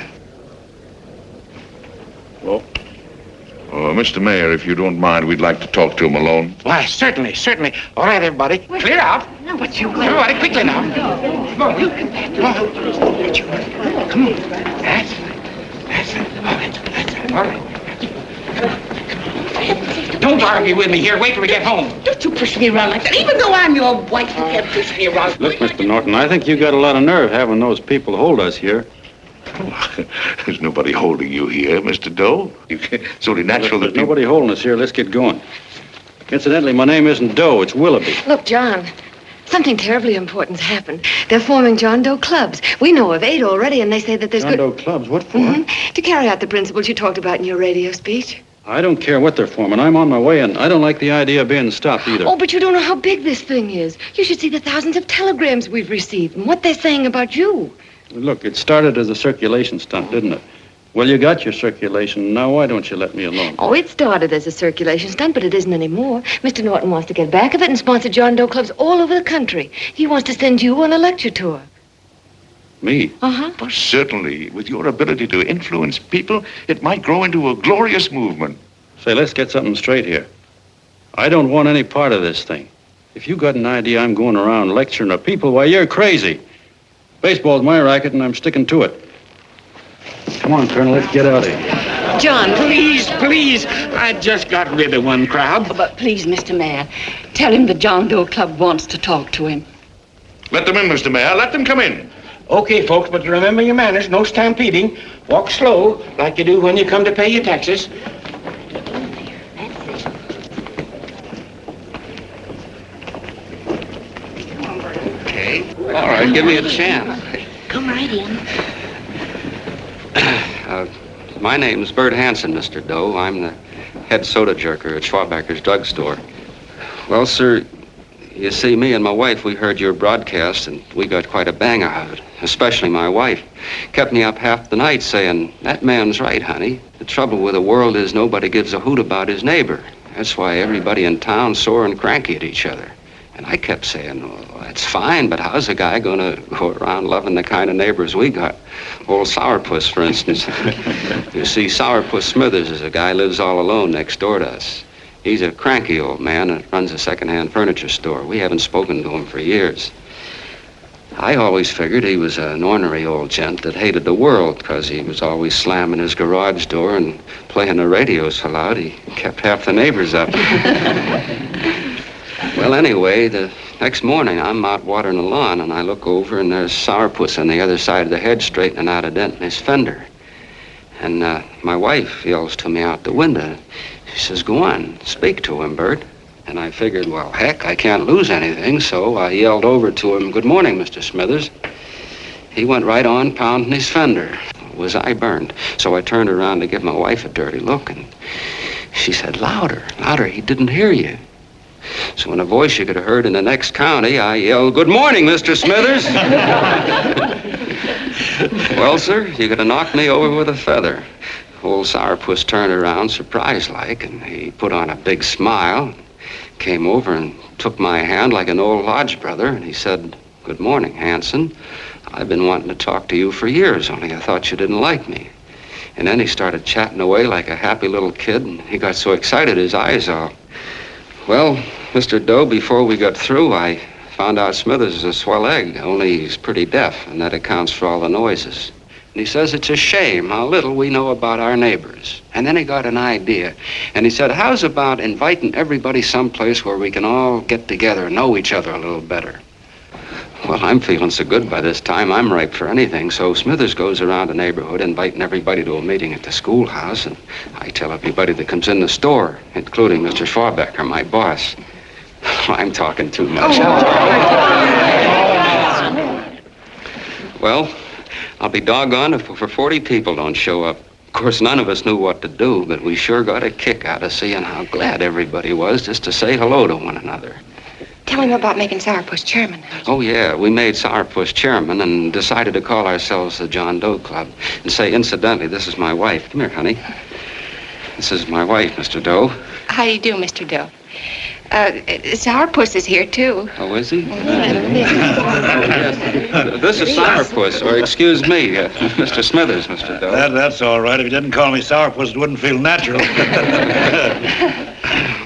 Well, Mr. Mayor, if you don't mind, we'd like to talk to him alone. Why, certainly, certainly. All right, everybody. Clear out. But you Everybody, quickly now. Come on. Come on. Come on. That's All right. Don't argue with me here. Wait till we get home. Don't you push me around like that. Even though I'm your wife, you can't push me around. Look, Mr. Norton, I think you got a lot of nerve having those people hold us here. There's nobody holding you here, Mr. Doe. It's only natural There's that people... nobody holding us here. Let's get going. Incidentally, my name isn't Doe, it's Willoughby. Look, John, something terribly important's happened. They're forming John Doe clubs. We know of 8 already, and they say that there's John Doe clubs? What for? To carry out the principles you talked about in your radio speech. I don't care what they're forming. I'm on my way, and I don't like the idea of being stopped either. Oh, but you don't know how big this thing is. You should see the thousands of telegrams we've received and what they're saying about you. Look, it started as a circulation stunt, didn't it? Well, you got your circulation. Now, why don't you let me alone? Oh, it started as a circulation stunt, but it isn't anymore. Mr. Norton wants to get back of it and sponsor John Doe clubs all over the country. He wants to send you on a lecture tour. Me? Uh-huh. Well, certainly. With your ability to influence people, it might grow into a glorious movement. Say, let's get something straight here. I don't want any part of this thing. If you got an idea I'm going around lecturing the people, why, you're crazy. Baseball's my racket, and I'm sticking to it. Come on, Colonel, let's get out of here. John, please. I just got rid of one crowd. But please, Mr. Mayor, tell him the John Doe Club wants to talk to him. Let them in, Mr. Mayor. Let them come in. Okay, folks, but remember your manners. No stampeding. Walk slow, like you do when you come to pay your taxes. Okay. All right, give me a chance. Come right in. My name's Bert Hanson, Mr. Doe. I'm the head soda jerker at Schwabacker's drugstore. Well, sir, you see, me and my wife, we heard your broadcast, and we got quite a bang out of it. Especially my wife. Kept me up half the night saying, that man's right, honey. The trouble with the world is nobody gives a hoot about his neighbor. That's why everybody in town's sore and cranky at each other. And I kept saying, well, that's fine, but how's a guy going to go around loving the kind of neighbors we got? Old Sourpuss, for instance. You see, Sourpuss Smithers is a guy who lives all alone next door to us. He's a cranky old man that runs a second-hand furniture store. We haven't spoken to him for years. I always figured he was an ornery old gent that hated the world because he was always slamming his garage door and playing the radio so loud he kept half the neighbors up. Well, anyway, the next morning I'm out watering the lawn and I look over and there's Sourpuss on the other side of the hedge straightening out a dent in his fender. And my wife yells to me out the window. She says, go on, speak to him, Bert. And I figured, well, heck, I can't lose anything, so I yelled over to him, good morning, Mr. Smithers. He went right on pounding his fender. Was I burned? So I turned around to give my wife a dirty look, and she said, louder, he didn't hear you. So in a voice you could have heard in the next county, I yelled, good morning, Mr. Smithers. Well, sir, you could have knocked me over with a feather. Old Sourpuss turned around surprised-like, and he put on a big smile, came over and took my hand like an old lodge brother, and he said, good morning, Hanson. I've been wanting to talk to you for years, only I thought you didn't like me. And then he started chatting away like a happy little kid, and he got so excited his eyes all... Well, Mr. Doe, before we got through, I found out Smithers is a swell egg, only he's pretty deaf, and that accounts for all the noises. And he says it's a shame how little we know about our neighbors. And then he got an idea, and he said, how's about inviting everybody someplace where we can all get together and know each other a little better? Well, I'm feeling so good by this time, I'm ripe for anything. So Smithers goes around the neighborhood inviting everybody to a meeting at the schoolhouse, and I tell everybody that comes in the store, including Mr. Schwabacker, my boss. I'm talking too much. Well, I'll be doggone if over 40 people don't show up. Of course, none of us knew what to do, but we sure got a kick out of seeing how glad everybody was just to say hello to one another. Tell him about making Sourpuss chairman. Oh, yeah, we made Sourpuss chairman and decided to call ourselves the John Doe Club. And say, incidentally, this is my wife. Come here, honey. This is my wife, Mr. Doe. How do you do, Mr. Doe? Sourpuss is here, too. Oh, is he? This is Sourpuss, or excuse me, Mr. Smithers, Mr. Doe. That's all right. If you didn't call me Sourpuss, it wouldn't feel natural.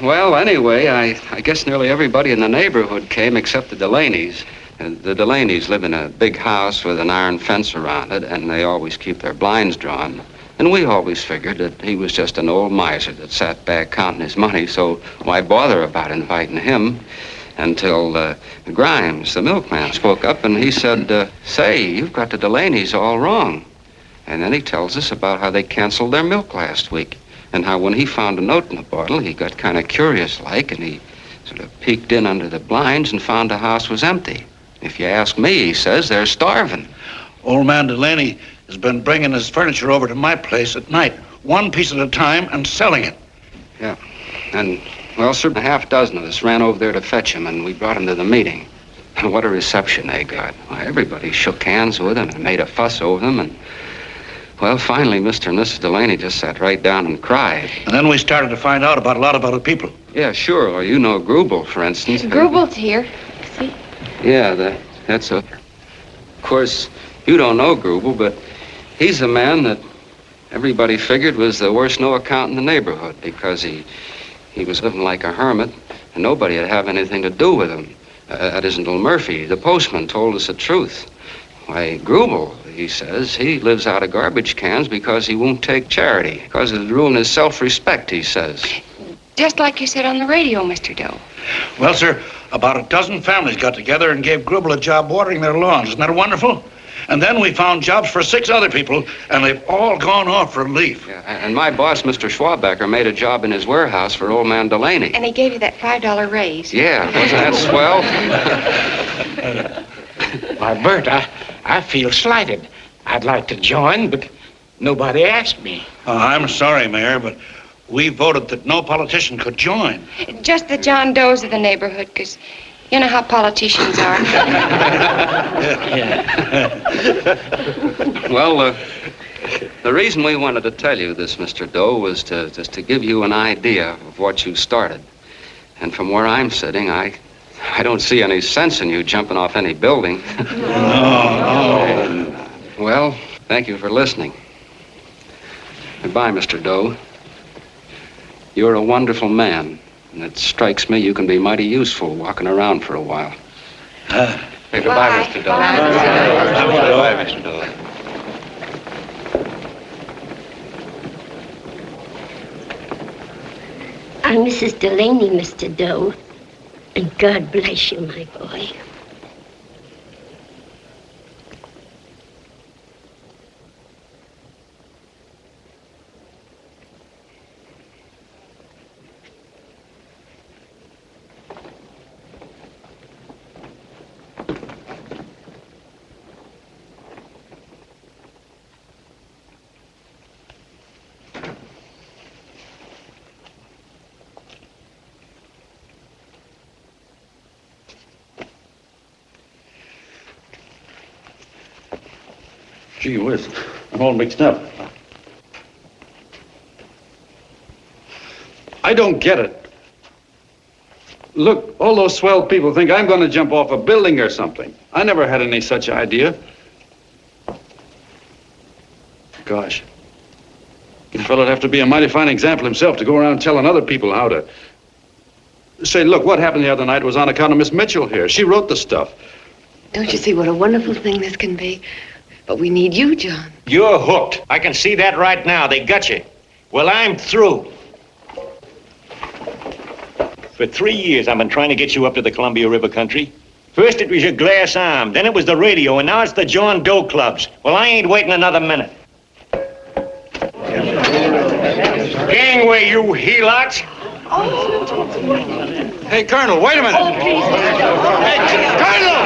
Well, anyway, I guess nearly everybody in the neighborhood came except the Delaney's. The Delaney's live in a big house with an iron fence around it, and they always keep their blinds drawn. And we always figured that he was just an old miser that sat back counting his money, so why bother about inviting him? Until Grimes, the milkman, spoke up and he said, say, you've got the Delaney's all wrong. And then he tells us about how they canceled their milk last week and how when he found a note in the bottle, he got kind of curious-like and he sort of peeked in under the blinds and found the house was empty. If you ask me, he says, they're starving. Old man Delaney has been bringing his furniture over to my place at night, one piece at a time, and selling it. Yeah. And, well, sir, a half dozen of us ran over there to fetch him, and we brought him to the meeting. And what a reception they got. Why, everybody shook hands with him and made a fuss over him, and, well, finally, Mr. and Mrs. Delaney just sat right down and cried. And then we started to find out about a lot of other people. Yeah, sure. Well, you know Grubel, for instance. Grubel's here. See? Yeah, that's a... Of course, you don't know Grubel, but he's a man that everybody figured was the worst no-account in the neighborhood because he was living like a hermit and nobody would have anything to do with him. That isn't until Murphy, the postman, told us the truth. Why, Grubel, he says, he lives out of garbage cans because he won't take charity, because it'd ruin his self-respect, he says. Just like you said on the radio, Mr. Doe. Well, sir, about a dozen families got together and gave Grubel a job watering their lawns. Isn't that wonderful? And then we found jobs for 6 other people, and they've all gone off for relief. Yeah, and my boss, Mr. Schwabacker, made a job in his warehouse for old man Delaney. And he gave you that $5 raise. Yeah, wasn't that swell? Why, Bert, I feel slighted. I'd like to join, but nobody asked me. I'm sorry, Mayor, but we voted that no politician could join. Just the John Does of the neighborhood, because you know how politicians are. Well, the reason we wanted to tell you this, Mr. Doe, was just to give you an idea of what you started. And from where I'm sitting, I don't see any sense in you jumping off any building. No. Well, thank you for listening. Goodbye, Mr. Doe. You're a wonderful man, and it strikes me you can be mighty useful walking around for a while. Hey, goodbye, Mr. Doe. Goodbye, Mr. Doe. I'm Mrs. Delaney, Mr. Doe. And God bless you, my boy. Gee whiz, I'm all mixed up. I don't get it. Look, all those swell people think I'm going to jump off a building or something. I never had any such idea. Gosh. The fellow'd have to be a mighty fine example himself to go around telling other people how to... Say, look, what happened the other night was on account of Miss Mitchell here. She wrote the stuff. Don't you see what a wonderful thing this can be? But we need you, John. You're hooked. I can see that right now. They got you. Well, I'm through. For 3 years, I've been trying to get you up to the Columbia River country. First it was your glass arm, then it was the radio, and now it's the John Doe clubs. Well, I ain't waiting another minute. Gangway, you helots! Hey, Colonel, wait a minute. Hey, Colonel!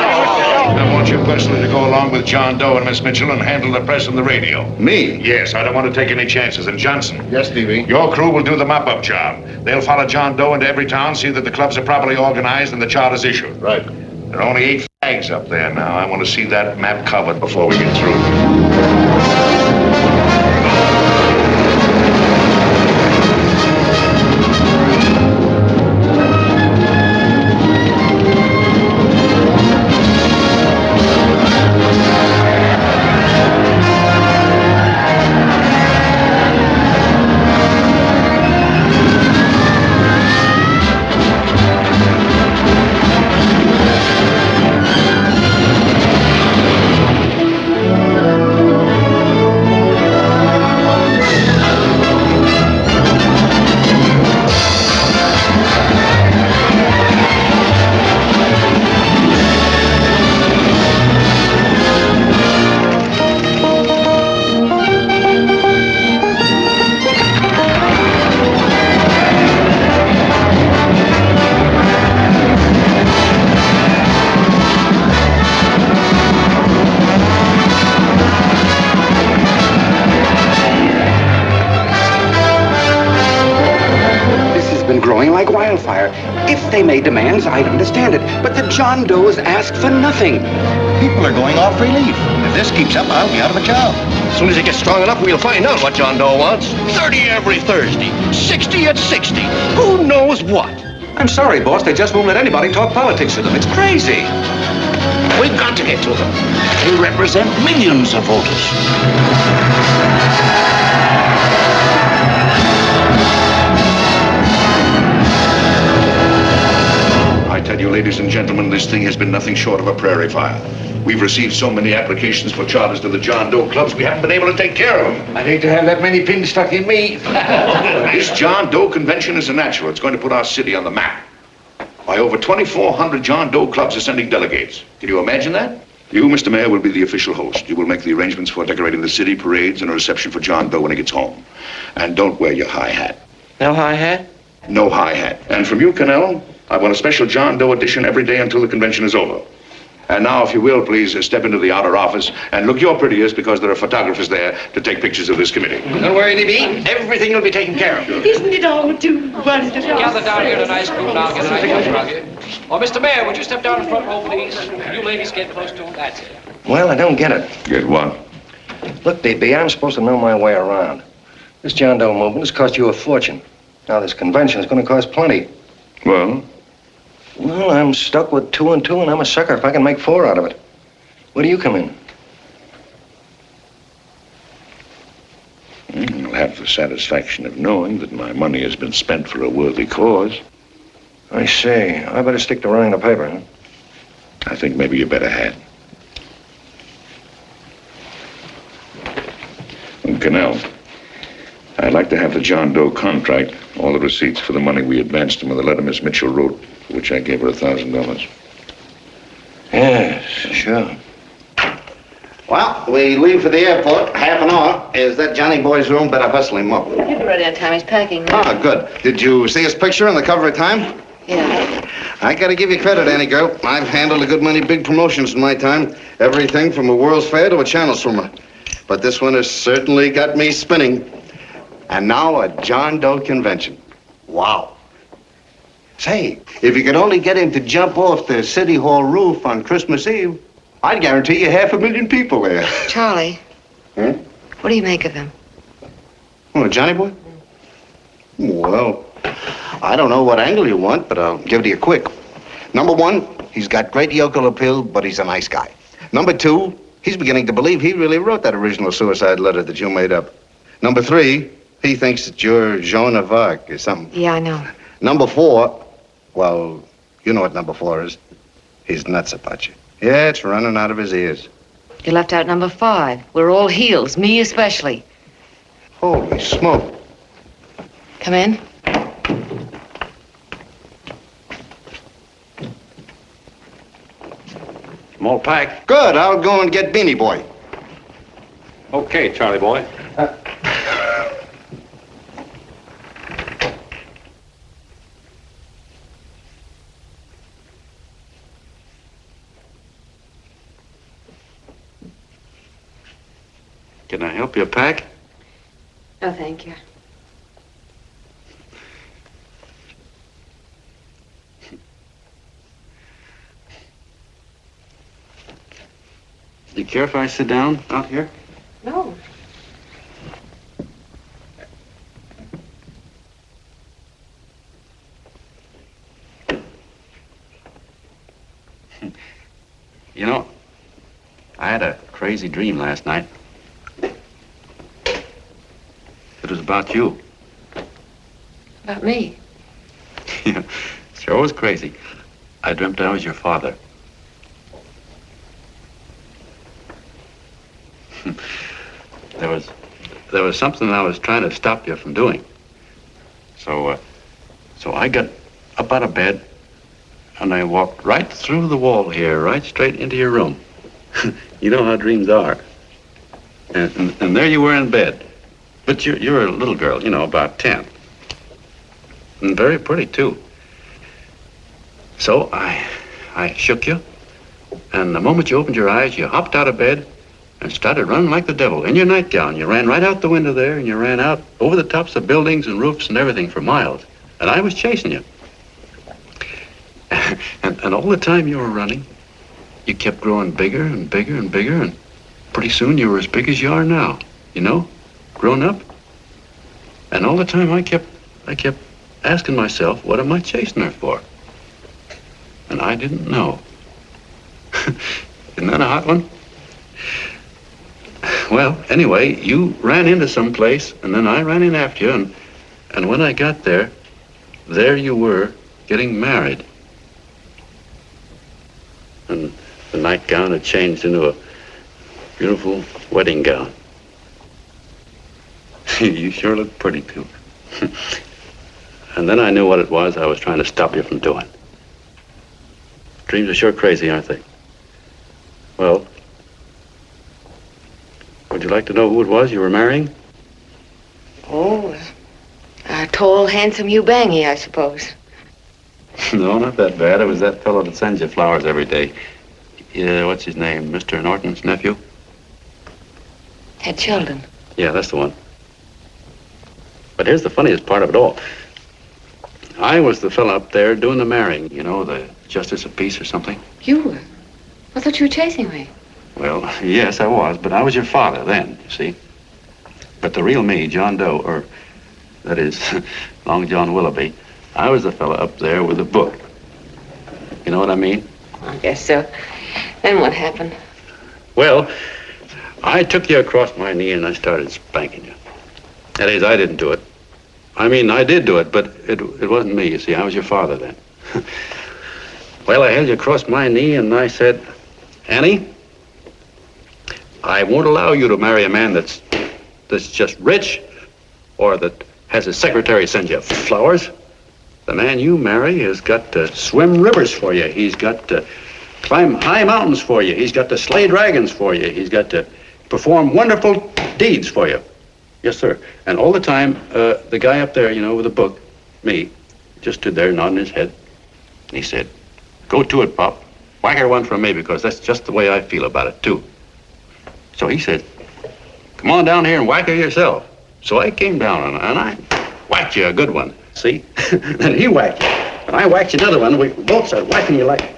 I want you personally to go along with John Doe and Miss Mitchell and handle the press and the radio. Me? Yes, I don't want to take any chances. And Johnson. Yes, Stevie? Your crew will do the mop-up job. They'll follow John Doe into every town, see that the clubs are properly organized and the charters issued. Right. There are only 8 flags up there now. I want to see that map covered before we get through. growing like wildfire. If they made demands, I'd understand it. But the John Does ask for nothing. People are going off relief. If this keeps up, I'll be out of a job. As soon as it gets strong enough, we'll find out what John Doe wants. 30 every Thursday. 60 at 60. Who knows what? I'm sorry, boss. They just won't let anybody talk politics to them. It's crazy. We've got to get to them. They represent millions of voters. I tell you, ladies and gentlemen, this thing has been nothing short of a prairie fire. We've received so many applications for charters to the John Doe clubs, we haven't been able to take care of them. I'd hate to have that many pins stuck in me. This John Doe convention is a natural. It's going to put our city on the map. Why, over 2,400 John Doe clubs are sending delegates. Can you imagine that? You, Mr. Mayor, will be the official host. You will make the arrangements for decorating the city, parades, and a reception for John Doe when he gets home. And don't wear your high hat. No high hat? No high hat. And from you, Cannell, I want a special John Doe edition every day until the convention is over. And now, if you will, please step into the outer office and look your prettiest because there are photographers there to take pictures of this committee. Don't worry, DB. Everything will be taken care of. Isn't it all too wonderful? Gather down here in a nice group now. Get a nice picture of you. Oh, Mr. Mayor, would you step down in front row, please? You ladies get close to him. That's it. Well, I don't get it. Get what? Look, DB, I'm supposed to know my way around. This John Doe movement has cost you a fortune. Now, this convention is going to cost plenty. Well? Well, I'm stuck with 2 and 2, and I'm a sucker if I can make 4 out of it. Where do you come in? I'll have the satisfaction of knowing that my money has been spent for a worthy cause. I see. I better stick to running the paper, huh? I think maybe you better had. And Cannell, I'd like to have the John Doe contract, all the receipts for the money we advanced him with the letter Miss Mitchell wrote, for which I gave her $1,000. Yes, sure. Well, we leave for the airport. Half an hour. Is that Johnny boy's room? Better hustle him up. He'll be ready on time. He's packing now. Ah, good. Did you see his picture on the cover of Time? Yeah. I gotta give you credit, Annie girl. I've handled a good many big promotions in my time. Everything from a World's Fair to a channel swimmer. But this one has certainly got me spinning. And now a John Doe convention. Wow. Say, if you could only get him to jump off the City Hall roof on Christmas Eve, I'd guarantee you 500,000 people there. Charlie. Huh? What do you make of him? Oh, Johnny boy? Well, I don't know what angle you want, but I'll give it to you quick. Number 1, he's got great yokel appeal, but he's a nice guy. Number 2, he's beginning to believe he really wrote that original suicide letter that you made up. Number 3, he thinks that you're Joan of Arc or something. Yeah, I know. Number 4, well, you know what number 4 is. He's nuts about you. Yeah, it's running out of his ears. You left out number 5. We're all heels, me especially. Holy smoke. Come in. Small pack. Good, I'll go and get Beanie Boy. Okay, Charlie boy. Can I help you pack? No, thank you. You care if I sit down out here? No. You know, I had a crazy dream last night. It was about you. About me? Yeah, sure was crazy. I dreamt I was your father. There was something I was trying to stop you from doing. So I got up out of bed and I walked right through the wall here, right straight into your room. You know how dreams are. And there you were in bed. But you're a little girl, you know, about 10. And very pretty, too. So I shook you, and the moment you opened your eyes, you hopped out of bed and started running like the devil in your nightgown. You ran right out the window there, and you ran out over the tops of buildings and roofs and everything for miles. And I was chasing you. And all the time you were running, you kept growing bigger and bigger and bigger, and pretty soon you were as big as you are now, you know, grown up. And all the time I kept asking myself, what am I chasing her for? And I didn't know. Isn't that a hot one? Well, anyway, you ran into some place, and then I ran in after you, and when I got there you were getting married. And the nightgown had changed into a beautiful wedding gown. You sure look pretty, too. And then I knew what it was I was trying to stop you from doing. Dreams are sure crazy, aren't they? Well, would you like to know who it was you were marrying? Oh, a tall, handsome Ubangi, I suppose. No, not that bad. It was that fellow that sends you flowers every day. Yeah, what's his name? Mr. Norton's nephew? Ted Sheldon. Yeah, that's the one. But here's the funniest part of it all. I was the fella up there doing the marrying, you know, the justice of peace or something. You were? I thought you were chasing me. Well, yes, I was, but I was your father then, you see. But the real me, John Doe, or that is, Long John Willoughby, I was the fella up there with the book. You know what I mean? I guess so. Then what happened? Well, I took you across my knee and I started spanking you. That is, I didn't do it. I mean, I did do it, but it wasn't me, you see. I was your father then. Well, I held you across my knee and I said, Annie, I won't allow you to marry a man that's just rich or that has his secretary send you flowers. The man you marry has got to swim rivers for you. He's got to climb high mountains for you. He's got to slay dragons for you. He's got to perform wonderful deeds for you. Yes, sir. And all the time, the guy up there, you know, with the book, me, just stood there nodding his head. And he said, go to it, Pop. Whack her one from me, because that's just the way I feel about it, too. So he said, come on down here and whack her yourself. So I came down and I whacked you a good one. See? Then he whacked you. And I whacked you another one. We both started whacking you like...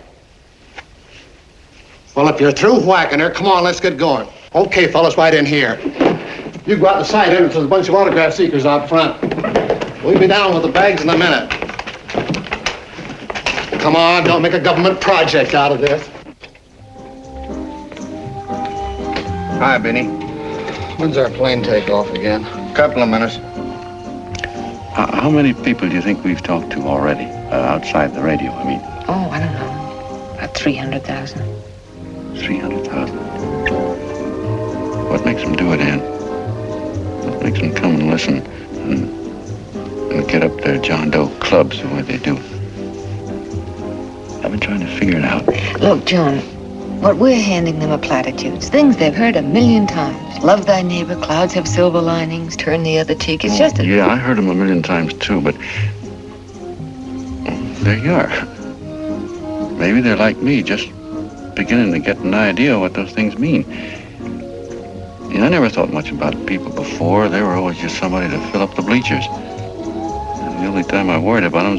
Well, if you're through whacking her, come on, let's get going. Okay, fellas, right in here. You go out the side entrance. There's a bunch of autograph seekers out front. We'll be down with the bags in a minute. Come on, don't make a government project out of this. Hi, Benny. When's our plane take off again? Couple of minutes. How many people do you think we've talked to already, outside the radio, I mean? Oh, I don't know. About 300,000. 300,000. What makes them do it, Ann? What makes them come and listen and get up their John Doe clubs the way they do? I've been trying to figure it out. Look, John, what we're handing them are platitudes, things they've heard 1,000,000 times. Love thy neighbor, clouds have silver linings, turn the other cheek. It's just a... Yeah, I heard them 1,000,000 times, too, but there you are. Maybe they're like me, just beginning to get an idea of what those things mean. You know, I never thought much about people before. They were always just somebody to fill up the bleachers. And the only time I worried about them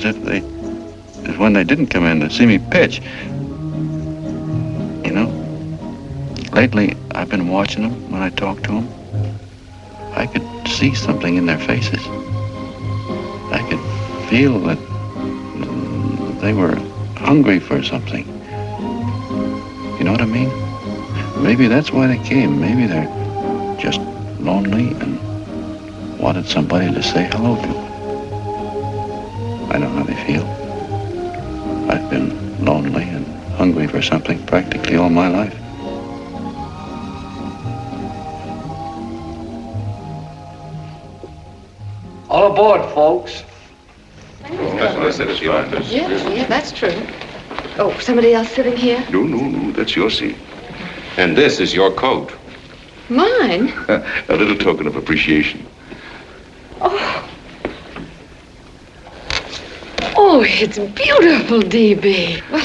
is when they didn't come in to see me pitch. You know, lately I've been watching them when I talk to them. I could see something in their faces. I could feel that they were hungry for something. You know what I mean? Maybe that's why they came. Maybe they're just lonely and wanted somebody to say hello to. I know how they feel. I've been lonely and hungry for something practically all my life. All aboard, folks. Yeah, that's true. Oh, somebody else sitting here? No, that's your seat. And this is your coat. Mine? A little token of appreciation. Oh, it's beautiful, D.B. Well,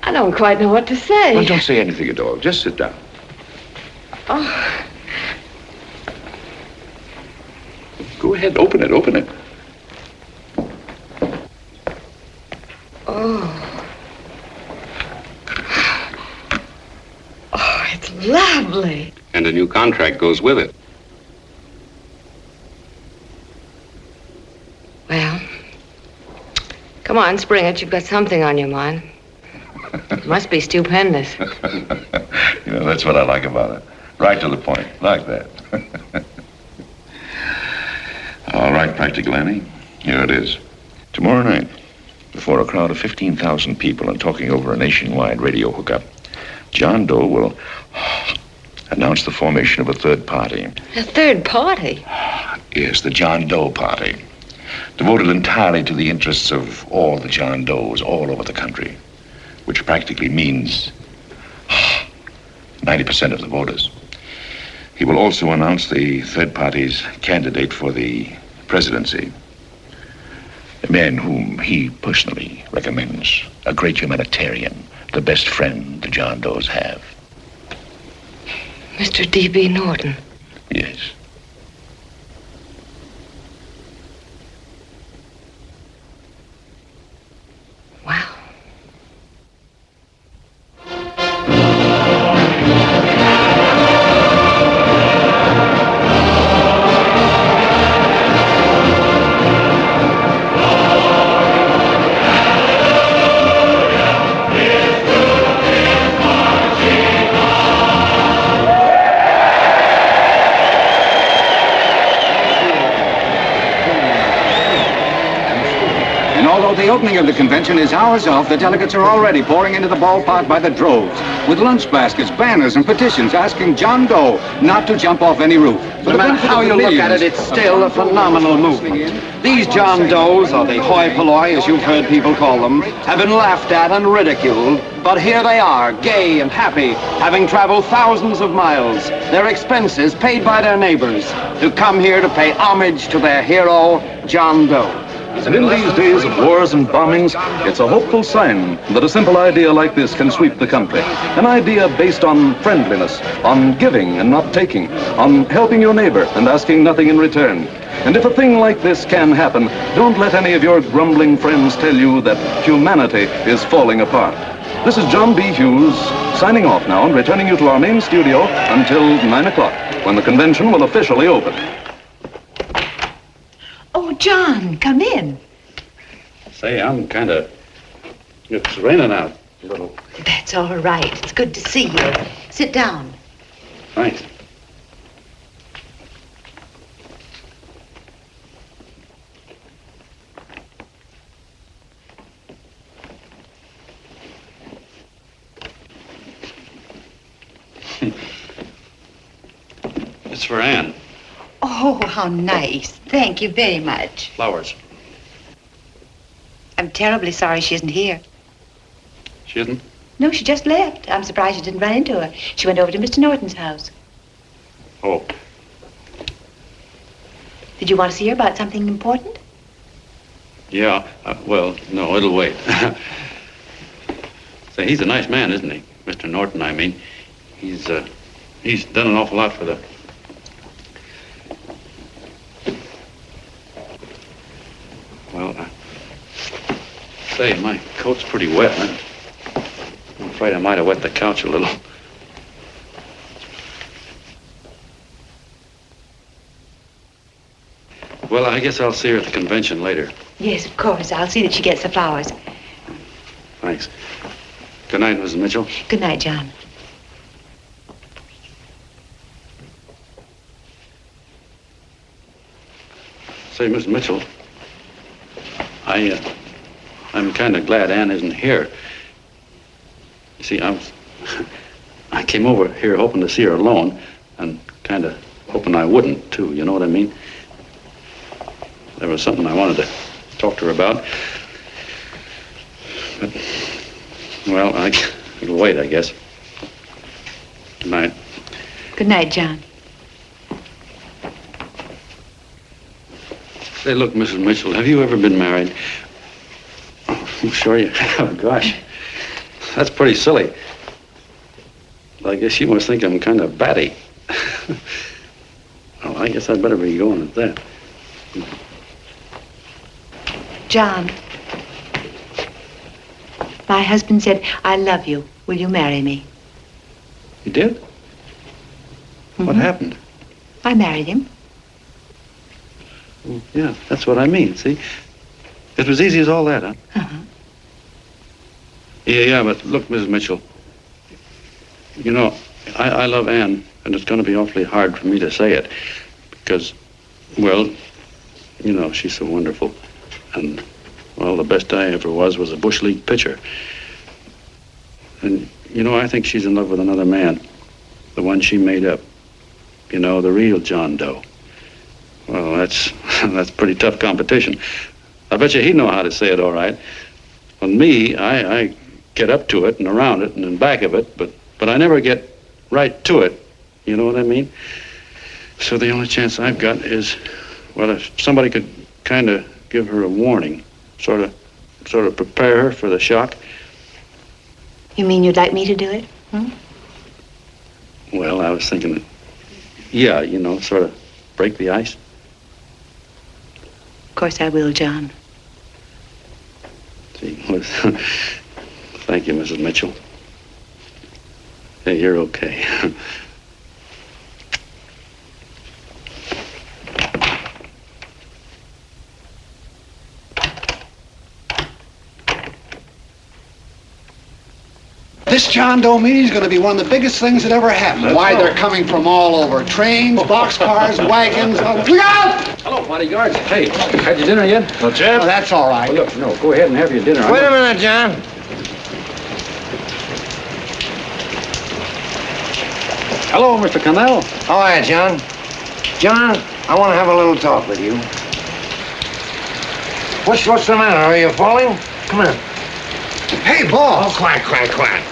I don't quite know what to say. Well, don't say anything at all. Just sit down. Oh, Go ahead, open it. lovely. And a new contract goes with it. Well, come on, spring it. You've got something on your mind. It must be stupendous. You know, that's what I like about it. Right to the point, like that. All right, Practical Annie, here it is. Tomorrow night, before a crowd of 15,000 people and talking over a nationwide radio hookup, John Doe will announce the formation of a third party. A third party? Yes, the John Doe Party. Devoted entirely to the interests of all the John Does all over the country, which practically means 90% of the voters. He will also announce the third party's candidate for the presidency. A man whom he personally recommends, a great humanitarian, the best friend the John Does have. Mr. D.B. Norton. Yes. Wow. The opening of the convention is hours off. The delegates are already pouring into the ballpark by the droves, with lunch baskets, banners, and petitions asking John Doe not to jump off any roof. No matter how you look at it, it's still a phenomenal movement. These John Does, or the hoi polloi, as you've heard people call them, have been laughed at and ridiculed, but here they are, gay and happy, having traveled thousands of miles, their expenses paid by their neighbors, to come here to pay homage to their hero, John Doe. And in these days of wars and bombings, it's a hopeful sign that a simple idea like this can sweep the country. An idea based on friendliness, on giving and not taking, on helping your neighbor and asking nothing in return. And if a thing like this can happen, don't let any of your grumbling friends tell you that humanity is falling apart. This is John B. Hughes, signing off now and returning you to our main studio until 9 o'clock, when the convention will officially open. Oh, John, come in. Say, it's raining out a little. That's all right. It's good to see you. Sit down. Thanks. It's for Anne. Oh, how nice. Thank you very much. Flowers. I'm terribly sorry she isn't here. She isn't? No, she just left. I'm surprised you didn't run into her. She went over to Mr. Norton's house. Oh. Did you want to see her about something important? Yeah, well, no, it'll wait. Say, he's a nice man, isn't he? Mr. Norton, I mean. He's done an awful lot for the... Well, say, my coat's pretty wet. I'm afraid I might have wet the couch a little. Well, I guess I'll see her at the convention later. Yes, of course. I'll see that she gets the flowers. Thanks. Good night, Mrs. Mitchell. Good night, John. Say, Miss Mitchell, I'm kind of glad Anne isn't here. You see, I came over here hoping to see her alone, and kind of hoping I wouldn't, too, you know what I mean? There was something I wanted to talk to her about. But, well, it'll wait, I guess. Good night. Good night, John. Say, look, Mrs. Mitchell, have you ever been married? Oh, I'm sure you have. Gosh, that's pretty silly. I guess you must think I'm kind of batty. Well, I guess I'd better be going at that. John, my husband said, I love you. Will you marry me? You did? What happened? I married him. Well, yeah, that's what I mean, see? It was easy as all that, huh? Uh-huh. Yeah, but look, Mrs. Mitchell, you know, I love Ann, and it's going to be awfully hard for me to say it because, well, you know, she's so wonderful. And, well, the best I ever was a Bush League pitcher. And, you know, I think she's in love with another man, the one she made up. You know, the real John Doe. Well, that's pretty tough competition. I bet you he'd know how to say it all right. On me, I get up to it and around it and in back of it, but I never get right to it. You know what I mean? So the only chance I've got is, well, if somebody could kind of give her a warning, sort of prepare her for the shock. You mean you'd like me to do it? Hmm? Well, I was thinking that, yeah, you know, sort of break the ice. Of course I will, John. Gee, well, thank you, Mrs. Mitchell. Hey, you're okay. This John Doe meeting is going to be one of the biggest things that ever happened. Why, they're coming from all over. Trains, boxcars, wagons. Look out! Hello, bodyguards. Hey, had your dinner yet? No, Jim. Oh, that's all right. Well, look, no, go ahead and have your dinner. Wait a minute, John. Hello, Mr. Connell. How are you, John? John, I want to have a little talk with you. What's the matter? Are you falling? Come here. Hey, boss. Oh, quiet.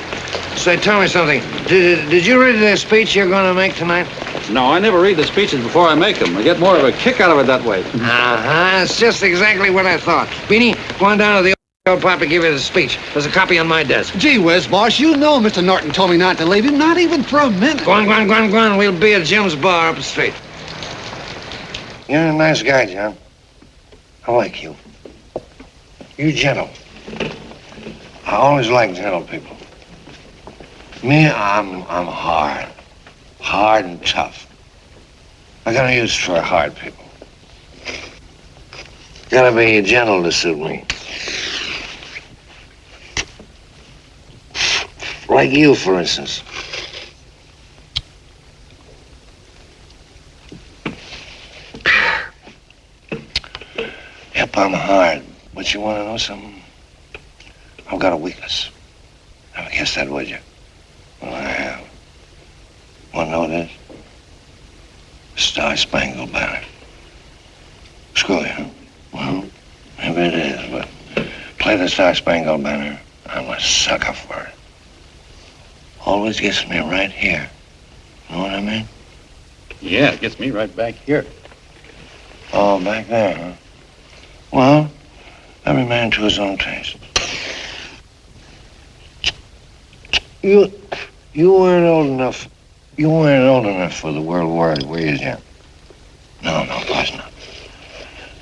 Say, tell me something. Did you read the speech you're going to make tonight? No, I never read the speeches before I make them. I get more of a kick out of it that way. Uh-huh. It's just exactly what I thought. Beanie, go on down to the old pop and give you the speech. There's a copy on my desk. Gee whiz, boss, you know Mr. Norton told me not to leave him, not even for a minute. Go on. We'll be at Jim's bar up the street. You're a nice guy, John. I like you. You're gentle. I always like gentle people. Me, I'm hard. Hard and tough. I got no use for hard people. Gotta be gentle to suit me. Like you, for instance. Yep, I'm hard. But you want to know something? I've got a weakness. Never guess that, would you? Well, I have. Want to know what it is? Star-Spangled Banner. Screw you, huh? Well, maybe it is, but play the Star-Spangled Banner. I'm a sucker for it. Always gets me right here. Know what I mean? Yeah, it gets me right back here. Oh, back there, huh? Well, every man to his own taste. You weren't old enough. You weren't old enough for the World War, were you, Jim? No, of course not.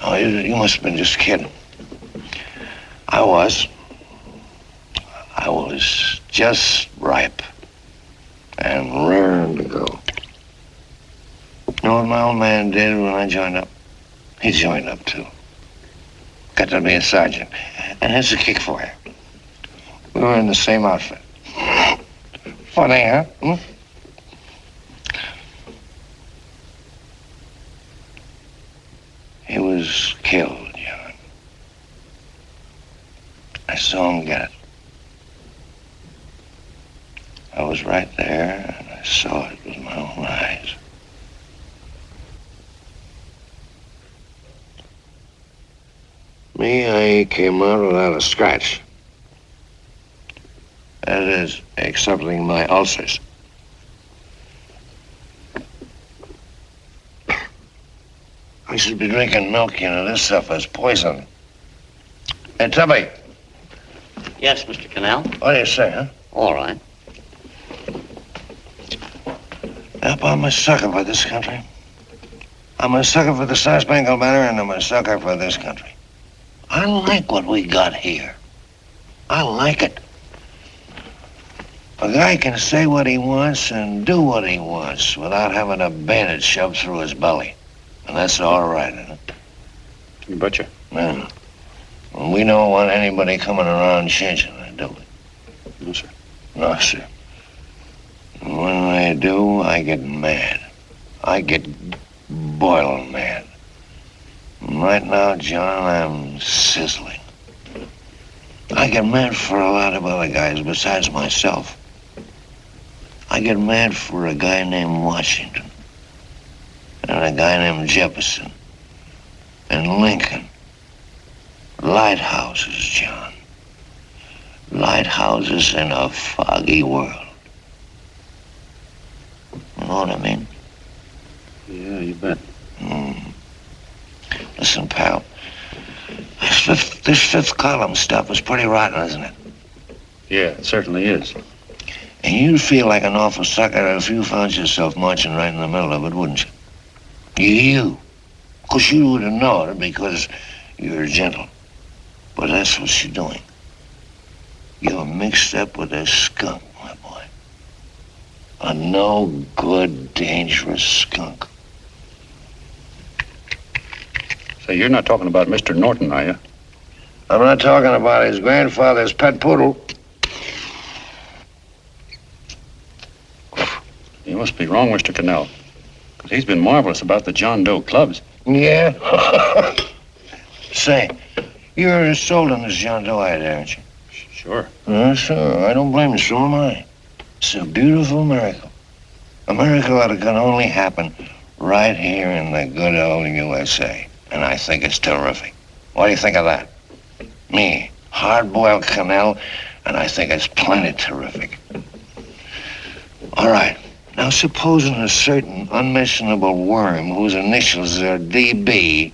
No, you must have been just kidding. I was just ripe and raring to go. You know what my old man did when I joined up? He joined up, too. Got to be a sergeant. And here's a kick for you. We were in the same outfit. Funny, huh? Hmm? He was killed, John. I saw him get it. I was right there, and I saw it with my own eyes. Me, I came out without a scratch. That is, excepting my ulcers. I should be drinking milk, you know. This stuff is poison. Hey, Tubby. Yes, Mr. Connell? What do you say, huh? All right. Yep, I'm a sucker for this country. I'm a sucker for the Star-Spangled Banner, and I'm a sucker for this country. I like what we got here. I like it. A guy can say what he wants and do what he wants without having a bayonet shoved through his belly. And that's all right, isn't it? You betcha. Yeah. Well, we don't want anybody coming around changing it, do we? No, sir. No, sir. And when they do, I get mad. I get boiling mad. And right now, John, I'm sizzling. I get mad for a lot of other guys besides myself. I get mad for a guy named Washington, and a guy named Jefferson, and Lincoln. Lighthouses, John. Lighthouses in a foggy world. You know what I mean? Yeah, you bet. Listen, pal. This fifth column stuff is pretty rotten, isn't it? Yeah, it certainly is. And you'd feel like an awful sucker if you found yourself marching right in the middle of it, wouldn't you? You. Of course, you wouldn't know it because you're gentle. But that's what you're doing. You're mixed up with a skunk, my boy. A no-good, dangerous skunk. Say, you're not talking about Mr. Norton, are you? I'm not talking about his grandfather's pet poodle. You must be wrong, Mr. Cannell. Because he's been marvelous about the John Doe clubs. Yeah? Say, you're sold on this John Doe idea, aren't you? Sure. Sure. I don't blame you. So am I. It's a beautiful miracle. A miracle that can only happen right here in the good old USA. And I think it's terrific. What do you think of that? Me, hard-boiled Cannell, and I think it's plenty terrific. All right. Now, supposing a certain unmentionable worm whose initials are DB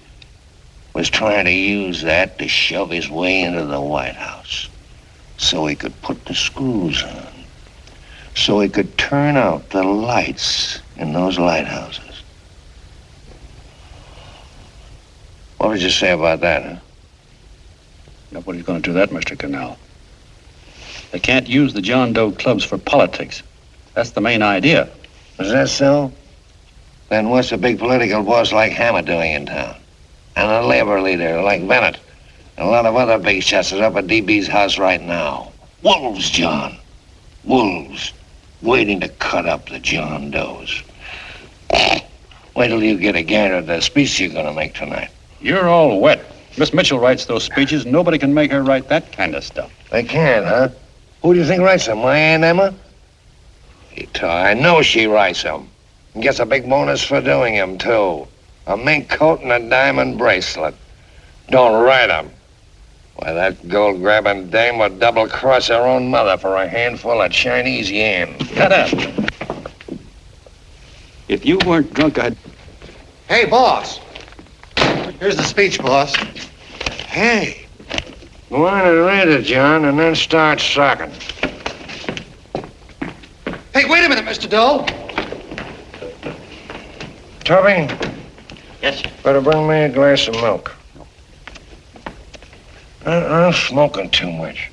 was trying to use that to shove his way into the White House so he could put the screws on, so he could turn out the lights in those lighthouses. What would you say about that, huh? Nobody's going to do that, Mr. Cannell. They can't use the John Doe clubs for politics. That's the main idea. Is that so? Then what's a big political boss like Hammett doing in town? And a labor leader like Bennett? And a lot of other big shots are up at DB's house right now. Wolves, John. Wolves. Waiting to cut up the John Does. Wait till you get a gander at the speech you're going to make tonight. You're all wet. Miss Mitchell writes those speeches. Nobody can make her write that kind of stuff. They can't, huh? Who do you think writes them? My Aunt Emma? I know she writes them. And gets a big bonus for doing them, too. A mink coat and a diamond bracelet. Don't write them. Why, that gold-grabbing dame would double-cross her own mother for a handful of Chinese yen. Cut up. If you weren't drunk, I'd... Hey, boss. Here's the speech, boss. Hey. Go on and read it, John, and then start sucking. Hey, wait a minute, Mr. Doe. Tubby? Yes, sir. Better bring me a glass of milk. I'm smoking too much.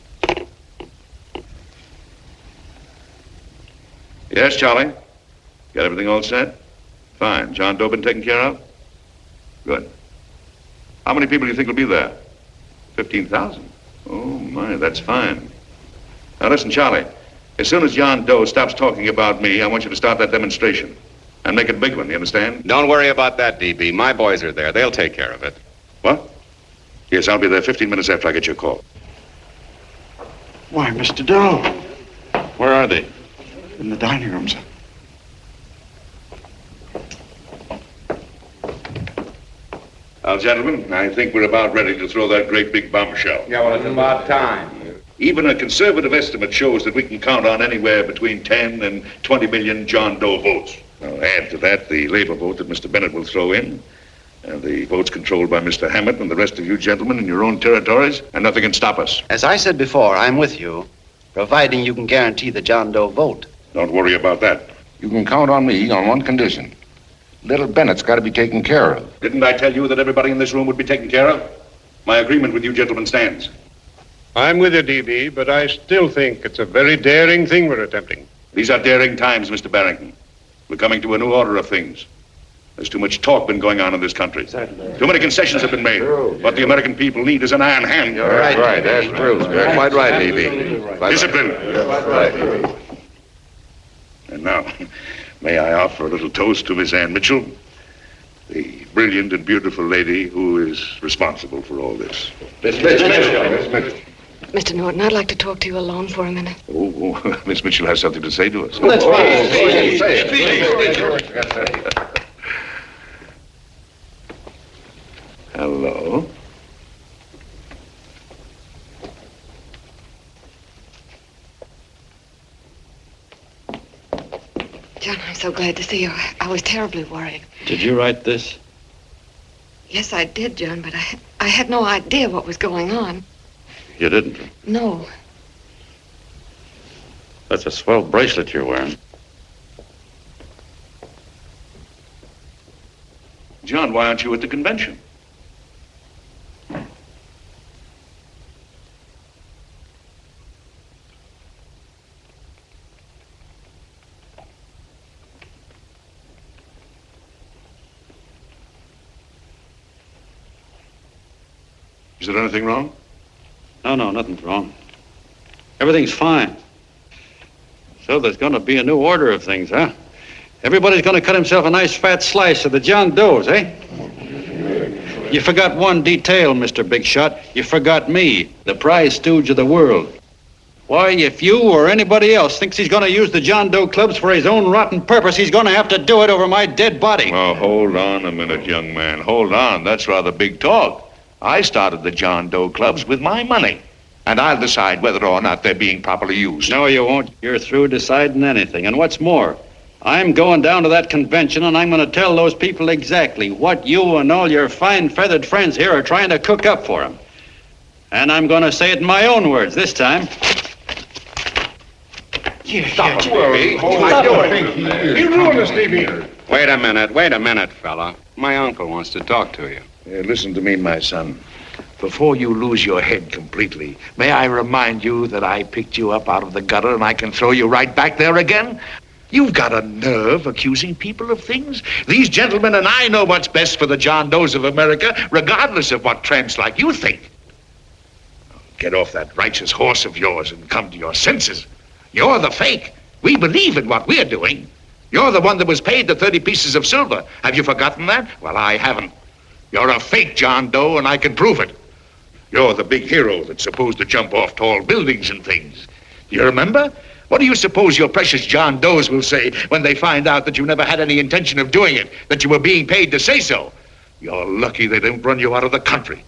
Yes, Charlie? Got everything all set? Fine. John Doe been taken care of? Good. How many people do you think will be there? 15,000? Oh, my, that's fine. Now, listen, Charlie. As soon as John Doe stops talking about me, I want you to start that demonstration. And make it a big one, you understand? Don't worry about that, DB. My boys are there. They'll take care of it. What? Yes, I'll be there 15 minutes after I get your call. Why, Mr. Doe. Where are they? In the dining room, sir. Now, gentlemen, I think we're about ready to throw that great big bombshell. Yeah, well, it's about time. Even a conservative estimate shows that we can count on anywhere between 10 and 20 million John Doe votes. Now, add to that the labor vote that Mr. Bennett will throw in, and the votes controlled by Mr. Hammett and the rest of you gentlemen in your own territories, and nothing can stop us. As I said before, I'm with you, providing you can guarantee the John Doe vote. Don't worry about that. You can count on me on one condition. Little Bennett's got to be taken care of. Didn't I tell you that everybody in this room would be taken care of? My agreement with you gentlemen stands. I'm with you, DB, but I still think it's a very daring thing we're attempting. These are daring times, Mr. Barrington. We're coming to a new order of things. There's too much talk been going on in this country. Too many concessions have been made. What the American people need is an iron hand. You're right. That's true. You're quite right, D.B. Discipline. Right. And now, may I offer a little toast to Miss Ann Mitchell, the brilliant and beautiful lady who is responsible for all this. Mr. Norton, I'd like to talk to you alone for a minute. Oh, Miss Mitchell has something to say to us. That's fine. Hello. John, I'm so glad to see you. I was terribly worried. Did you write this? Yes, I did, John, but I had no idea what was going on. You didn't. No. That's a swell bracelet you're wearing. John, why aren't you at the convention? Is there anything wrong? No, nothing's wrong. Everything's fine. So there's going to be a new order of things, huh? Everybody's going to cut himself a nice fat slice of the John Does, eh? You forgot one detail, Mr. Big Shot. You forgot me, the prize stooge of the world. Why, if you or anybody else thinks he's going to use the John Doe clubs for his own rotten purpose, he's going to have to do it over my dead body. Oh, hold on a minute, young man. Hold on. That's rather big talk. I started the John Doe clubs with my money, and I'll decide whether or not they're being properly used. No, you won't. You're through deciding anything. And what's more, I'm going down to that convention, and I'm going to tell those people exactly what you and all your fine feathered friends here are trying to cook up for them. And I'm going to say it in my own words this time. Stop it, baby. You ruined us, Stevie. Wait a minute, fella. My uncle wants to talk to you. Listen to me, my son. Before you lose your head completely, may I remind you that I picked you up out of the gutter and I can throw you right back there again? You've got a nerve accusing people of things. These gentlemen and I know what's best for the John Does of America, regardless of what tramps like you think. Get off that righteous horse of yours and come to your senses. You're the fake. We believe in what we're doing. You're the one that was paid the 30 pieces of silver. Have you forgotten that? Well, I haven't. You're a fake John Doe, and I can prove it. You're the big hero that's supposed to jump off tall buildings and things. Do you remember? What do you suppose your precious John Does will say when they find out that you never had any intention of doing it, that you were being paid to say so? You're lucky they didn't run you out of the country.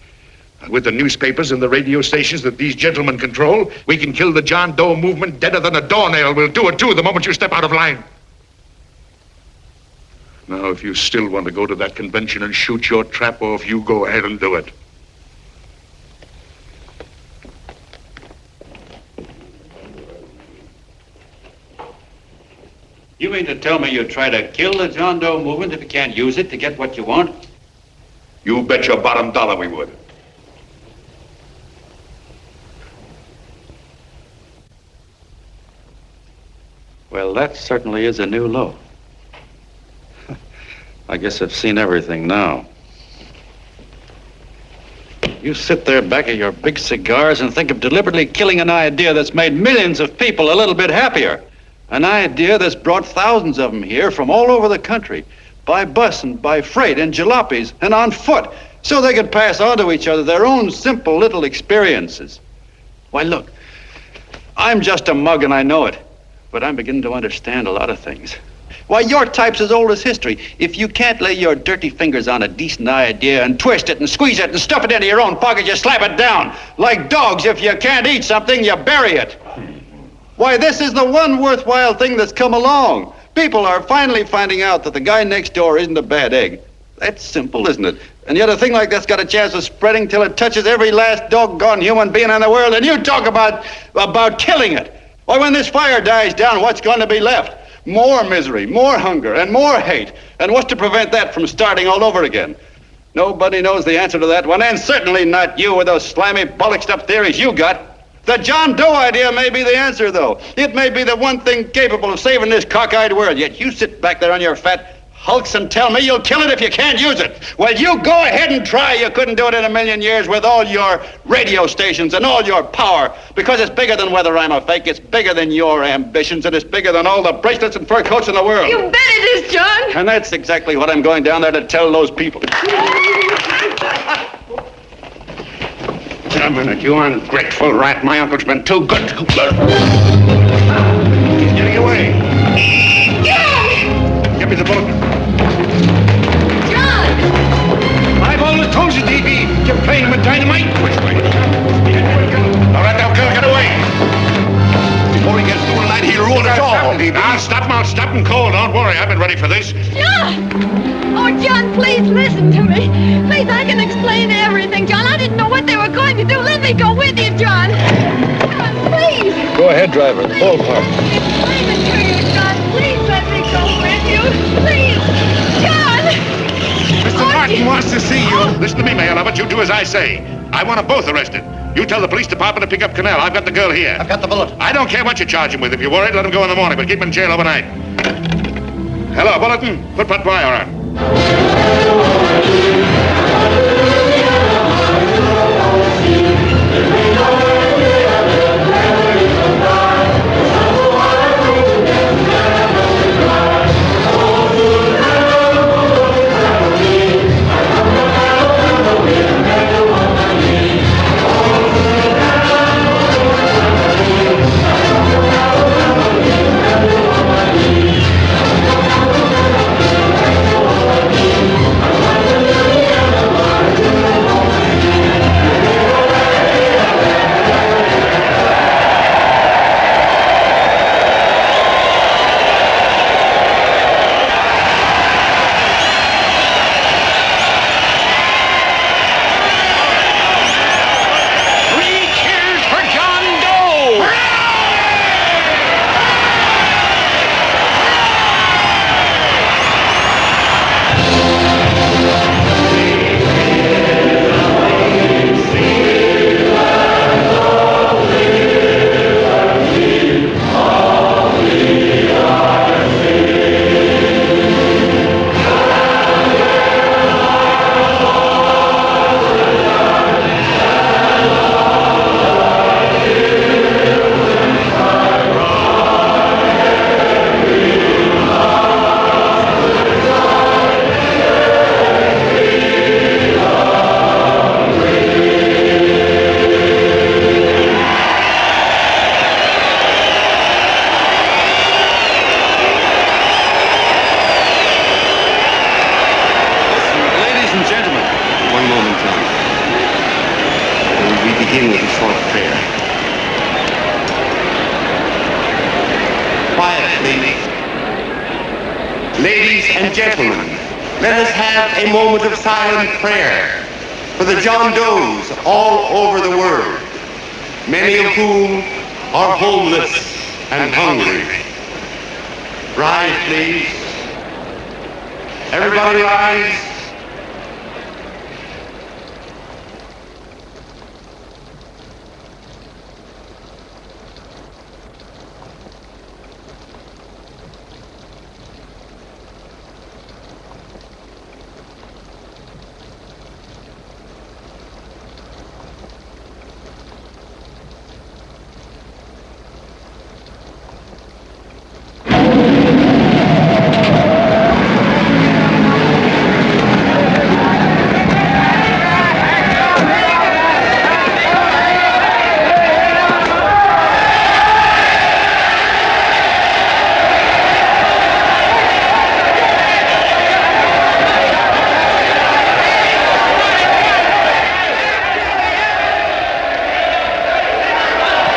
With the newspapers and the radio stations that these gentlemen control, we can kill the John Doe movement deader than a doornail. We'll do it, too, the moment you step out of line. Now, if you still want to go to that convention and shoot your trap off, you go ahead and do it. You mean to tell me you'd try to kill the John Doe movement if you can't use it to get what you want? You bet your bottom dollar we would. Well, that certainly is a new low. I guess I've seen everything now. You sit there back of your big cigars and think of deliberately killing an idea that's made millions of people a little bit happier. An idea that's brought thousands of them here from all over the country, by bus and by freight and jalopies and on foot, so they could pass on to each other their own simple little experiences. Why, look, I'm just a mug and I know it, but I'm beginning to understand a lot of things. Why, your type's as old as history. If you can't lay your dirty fingers on a decent idea and twist it and squeeze it and stuff it into your own pocket, you slap it down. Like dogs, if you can't eat something, you bury it. Why, this is the one worthwhile thing that's come along. People are finally finding out that the guy next door isn't a bad egg. That's simple, isn't it? And yet a thing like that's got a chance of spreading till it touches every last doggone human being in the world, and you talk about killing it. Why, when this fire dies down, what's going to be left? More misery, more hunger, and more hate. And what's to prevent that from starting all over again? Nobody knows the answer to that one, and certainly not you with those slimy, bollocksed up theories you got. The John Doe idea may be the answer, though. It may be the one thing capable of saving this cockeyed world. Yet you sit back there on your fat hulks and tell me you'll kill it if you can't use it. Well, you go ahead and try. You couldn't do it in a million years with all your radio stations and all your power. Because it's bigger than whether I'm a fake. It's bigger than your ambitions, and it's bigger than all the bracelets and fur coats in the world. You bet it is, John. And that's exactly what I'm going down there to tell those people. A minute, you ungrateful rat. My uncle's been too good to... He's getting away. Give me the bullet. John! I've always told you, D.B., you're playing with dynamite. Which way? All right, now, girl, get away. Before he gets through tonight, he'll rule us all. Now, stop him cold. Don't worry, I've been ready for this. John! Oh, John, please listen to me. Please, I can explain everything. John, I didn't know what they were going to do. Let me go with you, John. John, please. Go ahead, driver. Ballpark. Explain it to you, John. Please let me go with you. Please. John! Mr. Martin wants to see you. Listen to me, Mayor Lovett. You do as I say. I want them both arrested. You tell the police department to pick up Cannell. I've got the girl here. I've got the bullet. I don't care what you charge him with. If you're worried, let him go in the morning, but keep him in jail overnight. Hello, Bulletin. Put wire on. Ladies and gentlemen, let us have a moment of silent prayer for the John Does all over the world, many of whom are homeless and hungry. Rise, please. Everybody rise.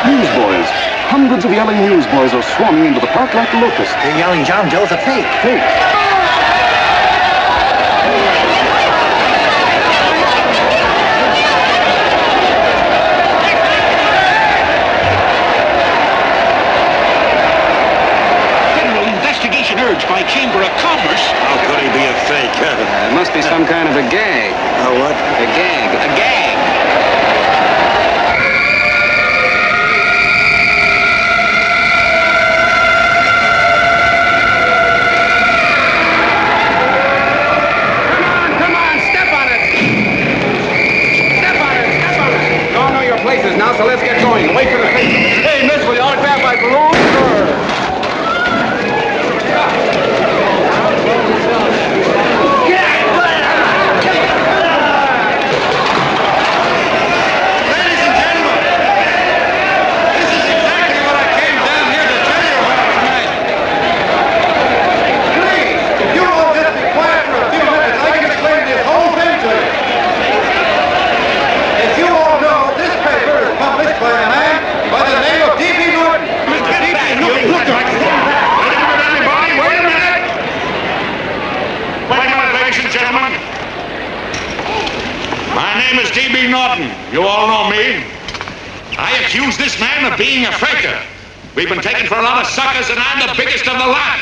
Newsboys. Hundreds of yelling newsboys are swarming into the park like locusts. They're yelling John Doe's a fake. Fake. Federal investigation urged by Chamber of Commerce. How could he be a fake? It must be some kind of a gag. A what? A gag. A gag. now, so let's get going. Wait for the paper. Hey, miss, will you autograph my balloon? D.B. Norton. You all know me. I accuse this man of being a faker. We've been taken for a lot of suckers, and I'm the biggest of the lot.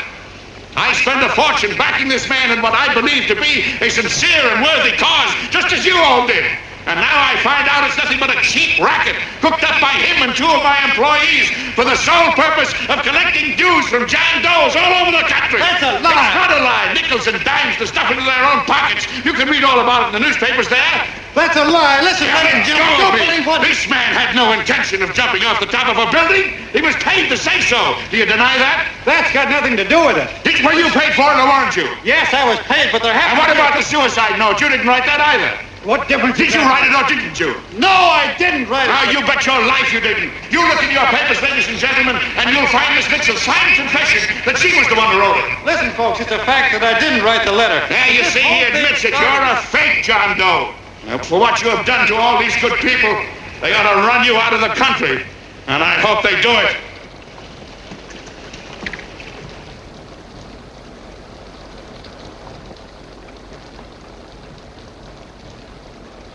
I spent a fortune backing this man in what I believe to be a sincere and worthy cause, just as you all did. And now I find out it's nothing but a cheap racket cooked up by him and two of my employees for the sole purpose of collecting dues from John Does all over the country. That's a lie. It's not a lie. Nickels and dimes to stuff into their own pockets. You can read all about it in the newspapers there. That's a lie. Listen, don't believe what... This man had no intention of jumping off the top of a building. He was paid to say so. Do you deny that? That's got nothing to do with it. Were you paid for it or weren't you? Yes, I was paid, but there happened... And what about the suicide note? You didn't write that either. What difference did you write it or didn't you? No, I didn't write it. Now, you bet your life you didn't. You look in your papers, ladies and gentlemen, and you'll find Miss Mitchell's signed confession that she was the one who wrote it. Listen, folks, it's a fact that I didn't write the letter. There, you see, he admits it. You're a fake John Doe. Now, for what you have done to all these good people, they ought to run you out of the country. And I hope they do it.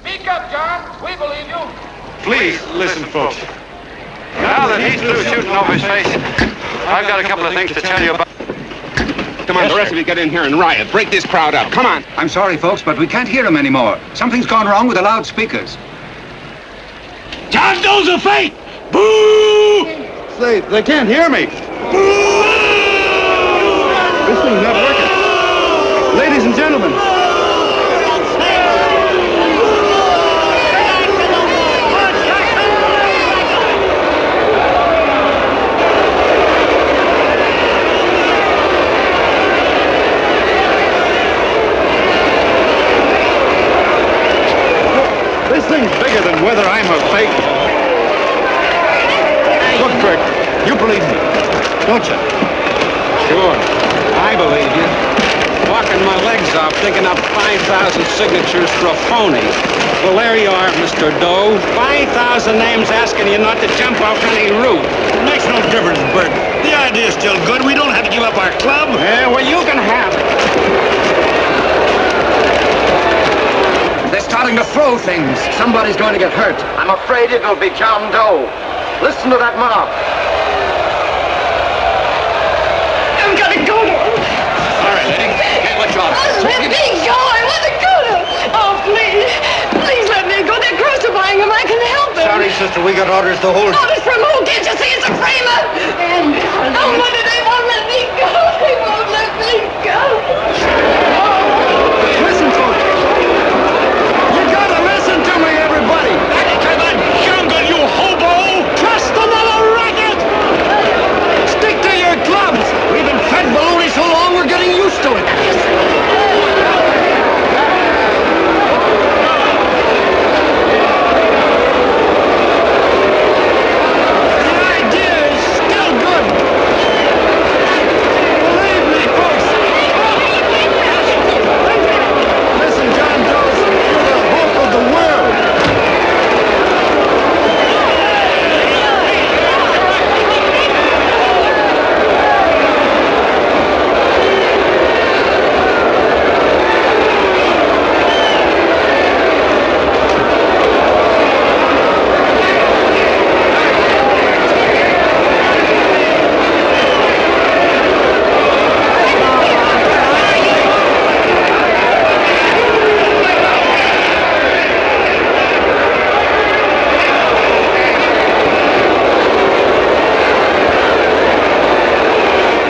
Speak up, John. We believe you. Please, listen, folks. Now that he's through shooting over his face, I've got a couple of things to tell you about. Come on, the rest of you get in here and riot. Break this crowd up. Come on. I'm sorry, folks, but we can't hear them anymore. Something's gone wrong with the loudspeakers. John Doe's a fake! Boo! They can't hear me. Boo! This thing's not working. Ladies and gentlemen. This thing's bigger than whether I'm a fake. Look, Kurt, you believe me, don't you? Sure, I believe you. Walking my legs off, digging up 5,000 signatures for a phony. Well, there you are, Mr. Doe. 5,000 names asking you not to jump off any roof. It makes no difference, Bert. The idea's still good. We don't have to give up our club. Yeah, well, you can have it. They're starting to throw things. Somebody's going to get hurt. I'm afraid it'll be John Doe. Listen to that mob. I've got to go to him. All right, lady. Get what you ought to. Let me go. I want to go to him. Oh, please. Please let me go. They're crucifying him. I can help him. Sorry, sister. We got orders to hold... Orders from who? Can't you see it's a framer? Oh, mother, they won't let me go. They won't let me go. Listen, folks. You gotta listen to me, everybody. Back to the jungle, you hobo! Just another racket. Stick to your clubs. We've been fed baloney so long, we're getting used to it. The idea is still good. Believe me, folks. Listen, John Doe, you're the hope of the world.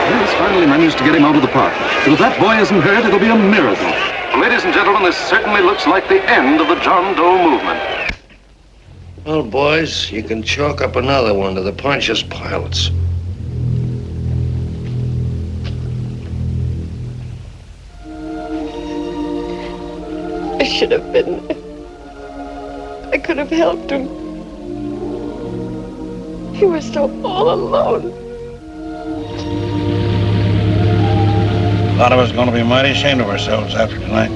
He's finally managed to get him out of the park. But if that boy isn't hurt, it'll be a miracle. Ladies and gentlemen, this certainly looks like the end of the John Doe movement. Well, boys, you can chalk up another one to the Pontius Pilates. I should have been there. I could have helped him. He was so all alone. A lot of us are going to be mighty ashamed of ourselves after tonight.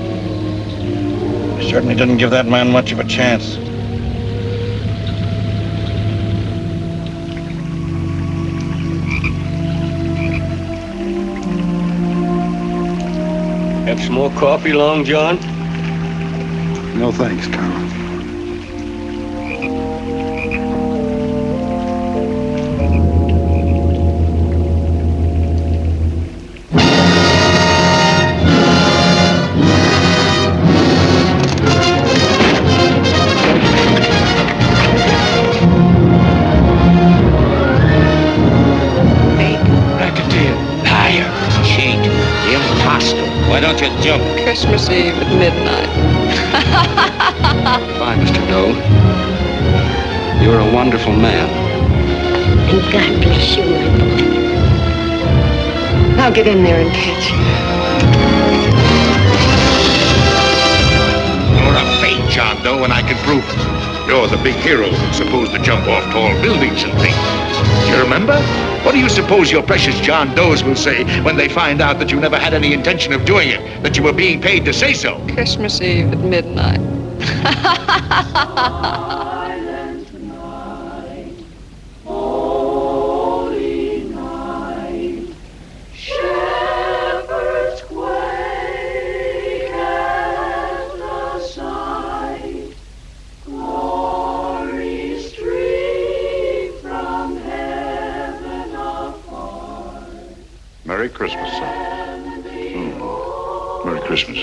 We certainly didn't give that man much of a chance. Have some more coffee, Long John? No thanks, Carl. Why don't you jump? Christmas Eve at midnight. Bye, Mr. Doe. You're a wonderful man. And God bless you, my boy. Now get in there and pitch. You're a fake John Doe, and I can prove it. You're the big hero who's supposed to jump off tall buildings and things. Do you remember? What do you suppose your precious John Does will say when they find out that you never had any intention of doing it, that you were being paid to say so? Christmas Eve at midnight. Merry Christmas, son. Merry Christmas.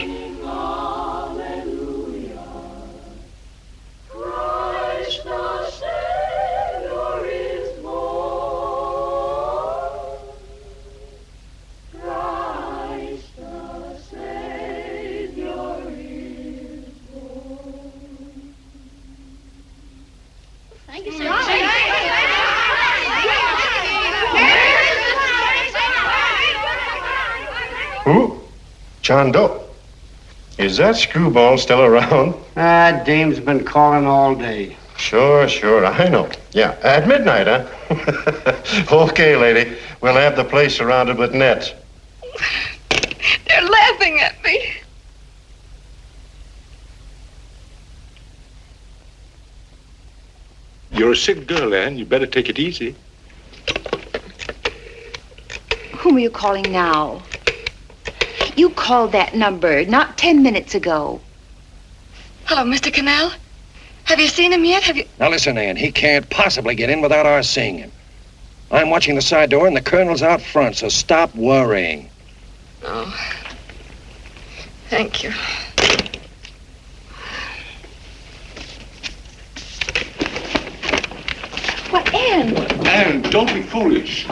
Thank you, sir. Who? John Doe. Is that screwball still around? Dame's been calling all day. Sure, I know. Yeah, at midnight, huh? Okay, lady. We'll have the place surrounded with nets. They're laughing at me. You're a sick girl, Anne. You better take it easy. Whom are you calling now? You called that number not 10 minutes ago. Hello, Mr. Cannell. Have you seen him yet? Now listen, Ann, he can't possibly get in without our seeing him. I'm watching the side door and the colonel's out front, so stop worrying. Oh. Thank you. What, Ann? Anne, don't be foolish.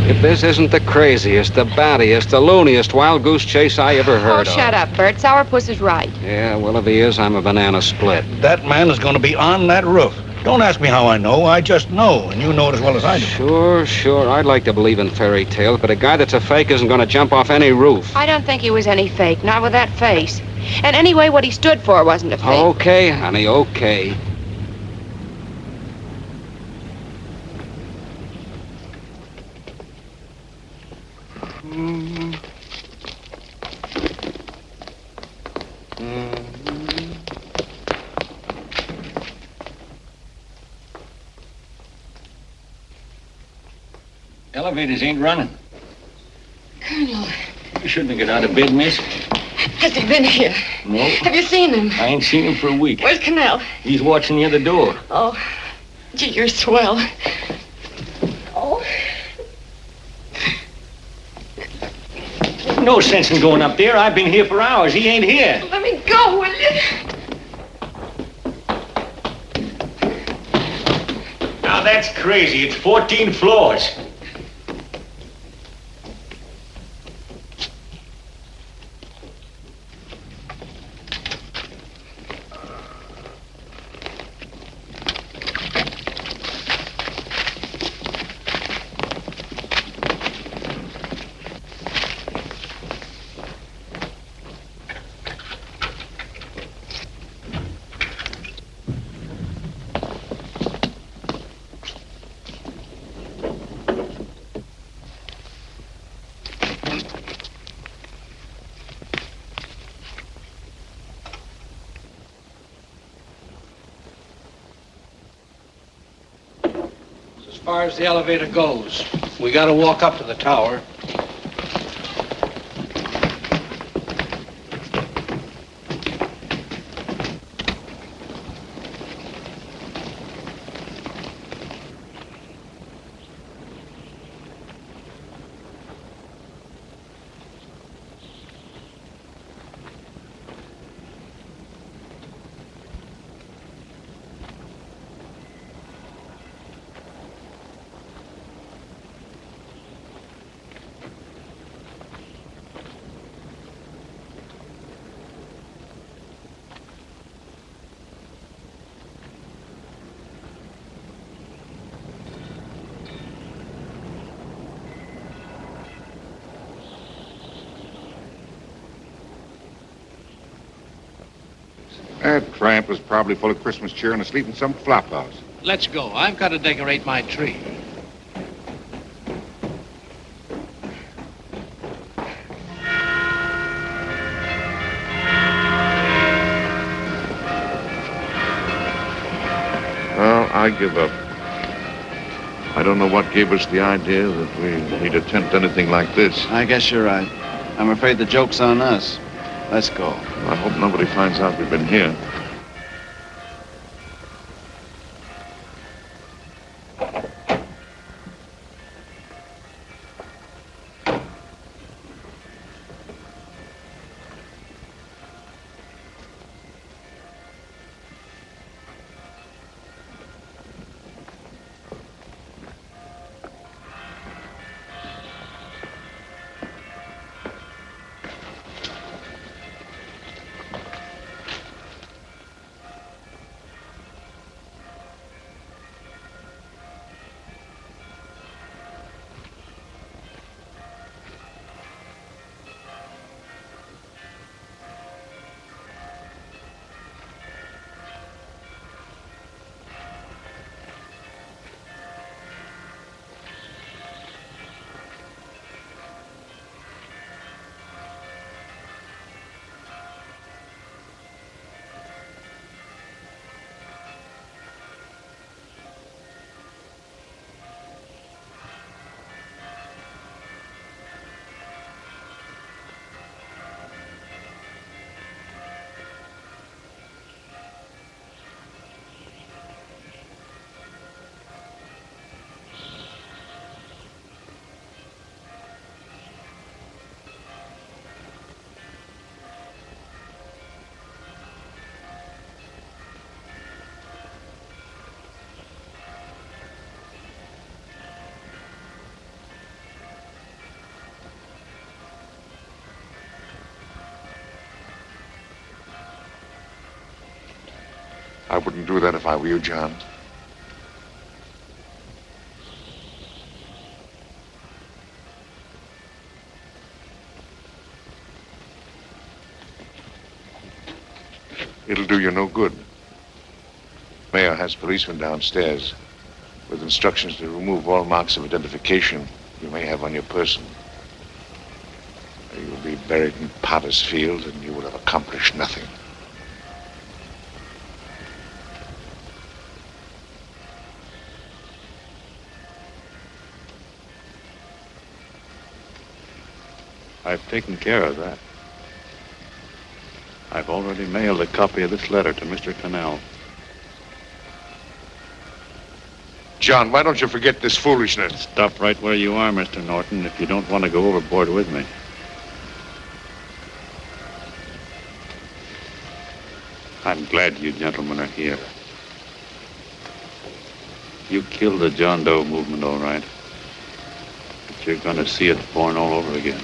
If this isn't the craziest, the battiest, the looniest wild goose chase I ever heard of. Shut up, Bert. Sourpuss is right. Yeah, well, if he is, I'm a banana split. That man is going to be on that roof. Don't ask me how I know. I just know, and you know it as well as I do. Sure. I'd like to believe in fairy tales, but a guy that's a fake isn't going to jump off any roof. I don't think he was any fake, not with that face. And anyway, what he stood for wasn't a fake. Okay, honey, okay. Elevators ain't running. Colonel, You shouldn't have got out of bed, miss. has he been here? No. Have you seen him? I ain't seen him for a week. Where's Cannell? He's watching the other door. Oh, gee, you're swell. Oh. No sense in going up there. I've been here for hours. He ain't here. Let me go, will you? Now that's crazy. It's 14 floors. far as the elevator goes. We gotta walk up to the tower. That tramp was probably full of Christmas cheer and asleep in some flop house. Let's go. I've got to decorate my tree. Well, I give up. I don't know what gave us the idea that we need attempt anything like this. I guess you're right. I'm afraid the joke's on us. Let's go. I hope nobody finds out we've been here. I wouldn't do that if I were you, John. It'll do you no good. Mayor has policemen downstairs with instructions to remove all marks of identification you may have on your person. You'll be buried in Potter's Field and you will have accomplished nothing. I've taken care of that. I've already mailed a copy of this letter to Mr. Cannell. John, why don't you forget this foolishness? Stop right where you are, Mr. Norton, if you don't want to go overboard with me. I'm glad you gentlemen are here. You killed the John Doe movement, all right. But you're going to see it born all over again.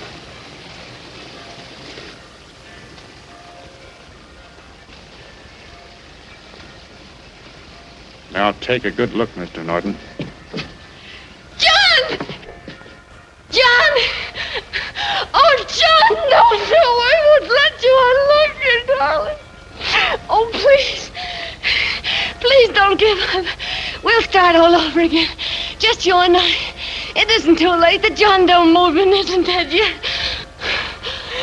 Now take a good look, Mr. Norton. John! John! Oh, John, no, I won't let you. I love you, darling. Oh, please. Please don't give up. We'll start all over again. Just you and I. It isn't too late. The John Doe movement isn't dead yet.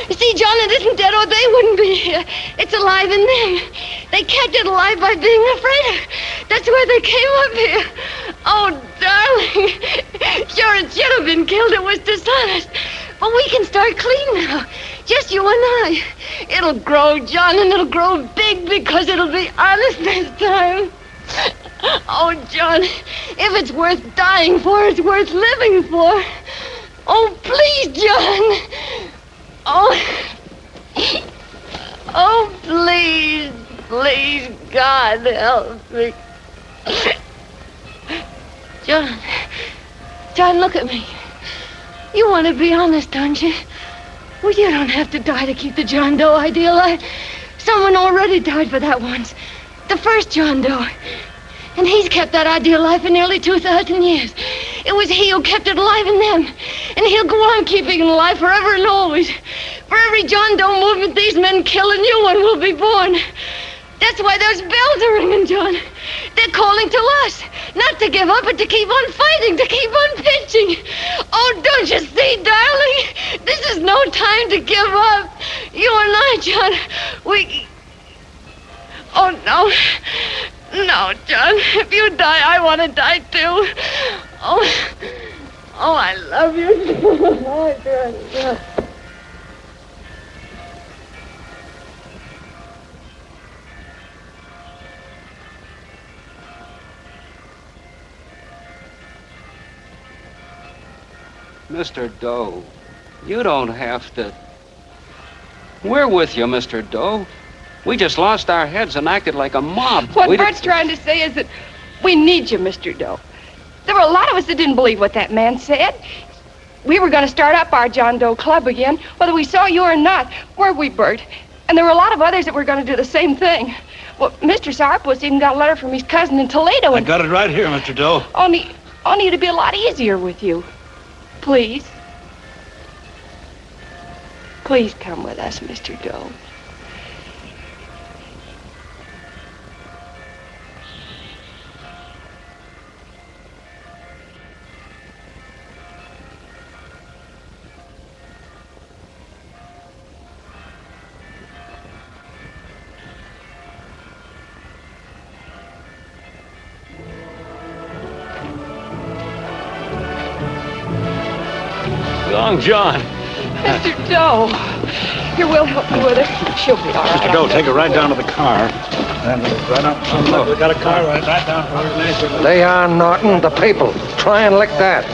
You see, John, it isn't dead or they wouldn't be here. It's alive in them. They kept it alive by being afraid of it. That's why they came up here. Oh, darling. Sure, it should have been killed. It was dishonest. But we can start clean now. Just you and I. It'll grow, John, and it'll grow big because it'll be honest this time. Oh, John, if it's worth dying for, it's worth living for. Oh, please, John. Oh, please, please, God, help me. John, look at me. You want to be honest, don't you? Well, you don't have to die to keep the John Doe idea alive. Someone already died for that once. The first John Doe. And he's kept that idea alive for nearly 2,000 years. It was he who kept it alive in them. And he'll go on keeping it alive forever and always. For every John Doe movement these men kill, a new one will be born. That's why those bells are ringing, John. They're calling to us. Not to give up, but to keep on fighting, to keep on pitching. Oh, don't you see, darling? This is no time to give up. You and I, John, we... Oh, no. No, John. If you die, I want to die, too. Oh, I love you. Oh, John. Mr. Doe, you don't have to. We're with you, Mr. Doe. We just lost our heads and acted like a mob. What Bert's trying to say is that we need you, Mr. Doe. There were a lot of us that didn't believe what that man said. We were going to start up our John Doe Club again, whether we saw you or not, weren't we, Bert? And there were a lot of others that were going to do the same thing. Well, Mr. Sourpuss even got a letter from his cousin in Toledo. I got it right here, Mr. Doe. Only it'd be a lot easier with you. Please. Please come with us, Mr. Doe. Long John. Mr. Doe. Here, we'll help you with her. She'll be all right. Mr. Doe, take her right down to the car. And right up. Look, we got a car right down to her. Lay on, Norton. The people. Try and lick that.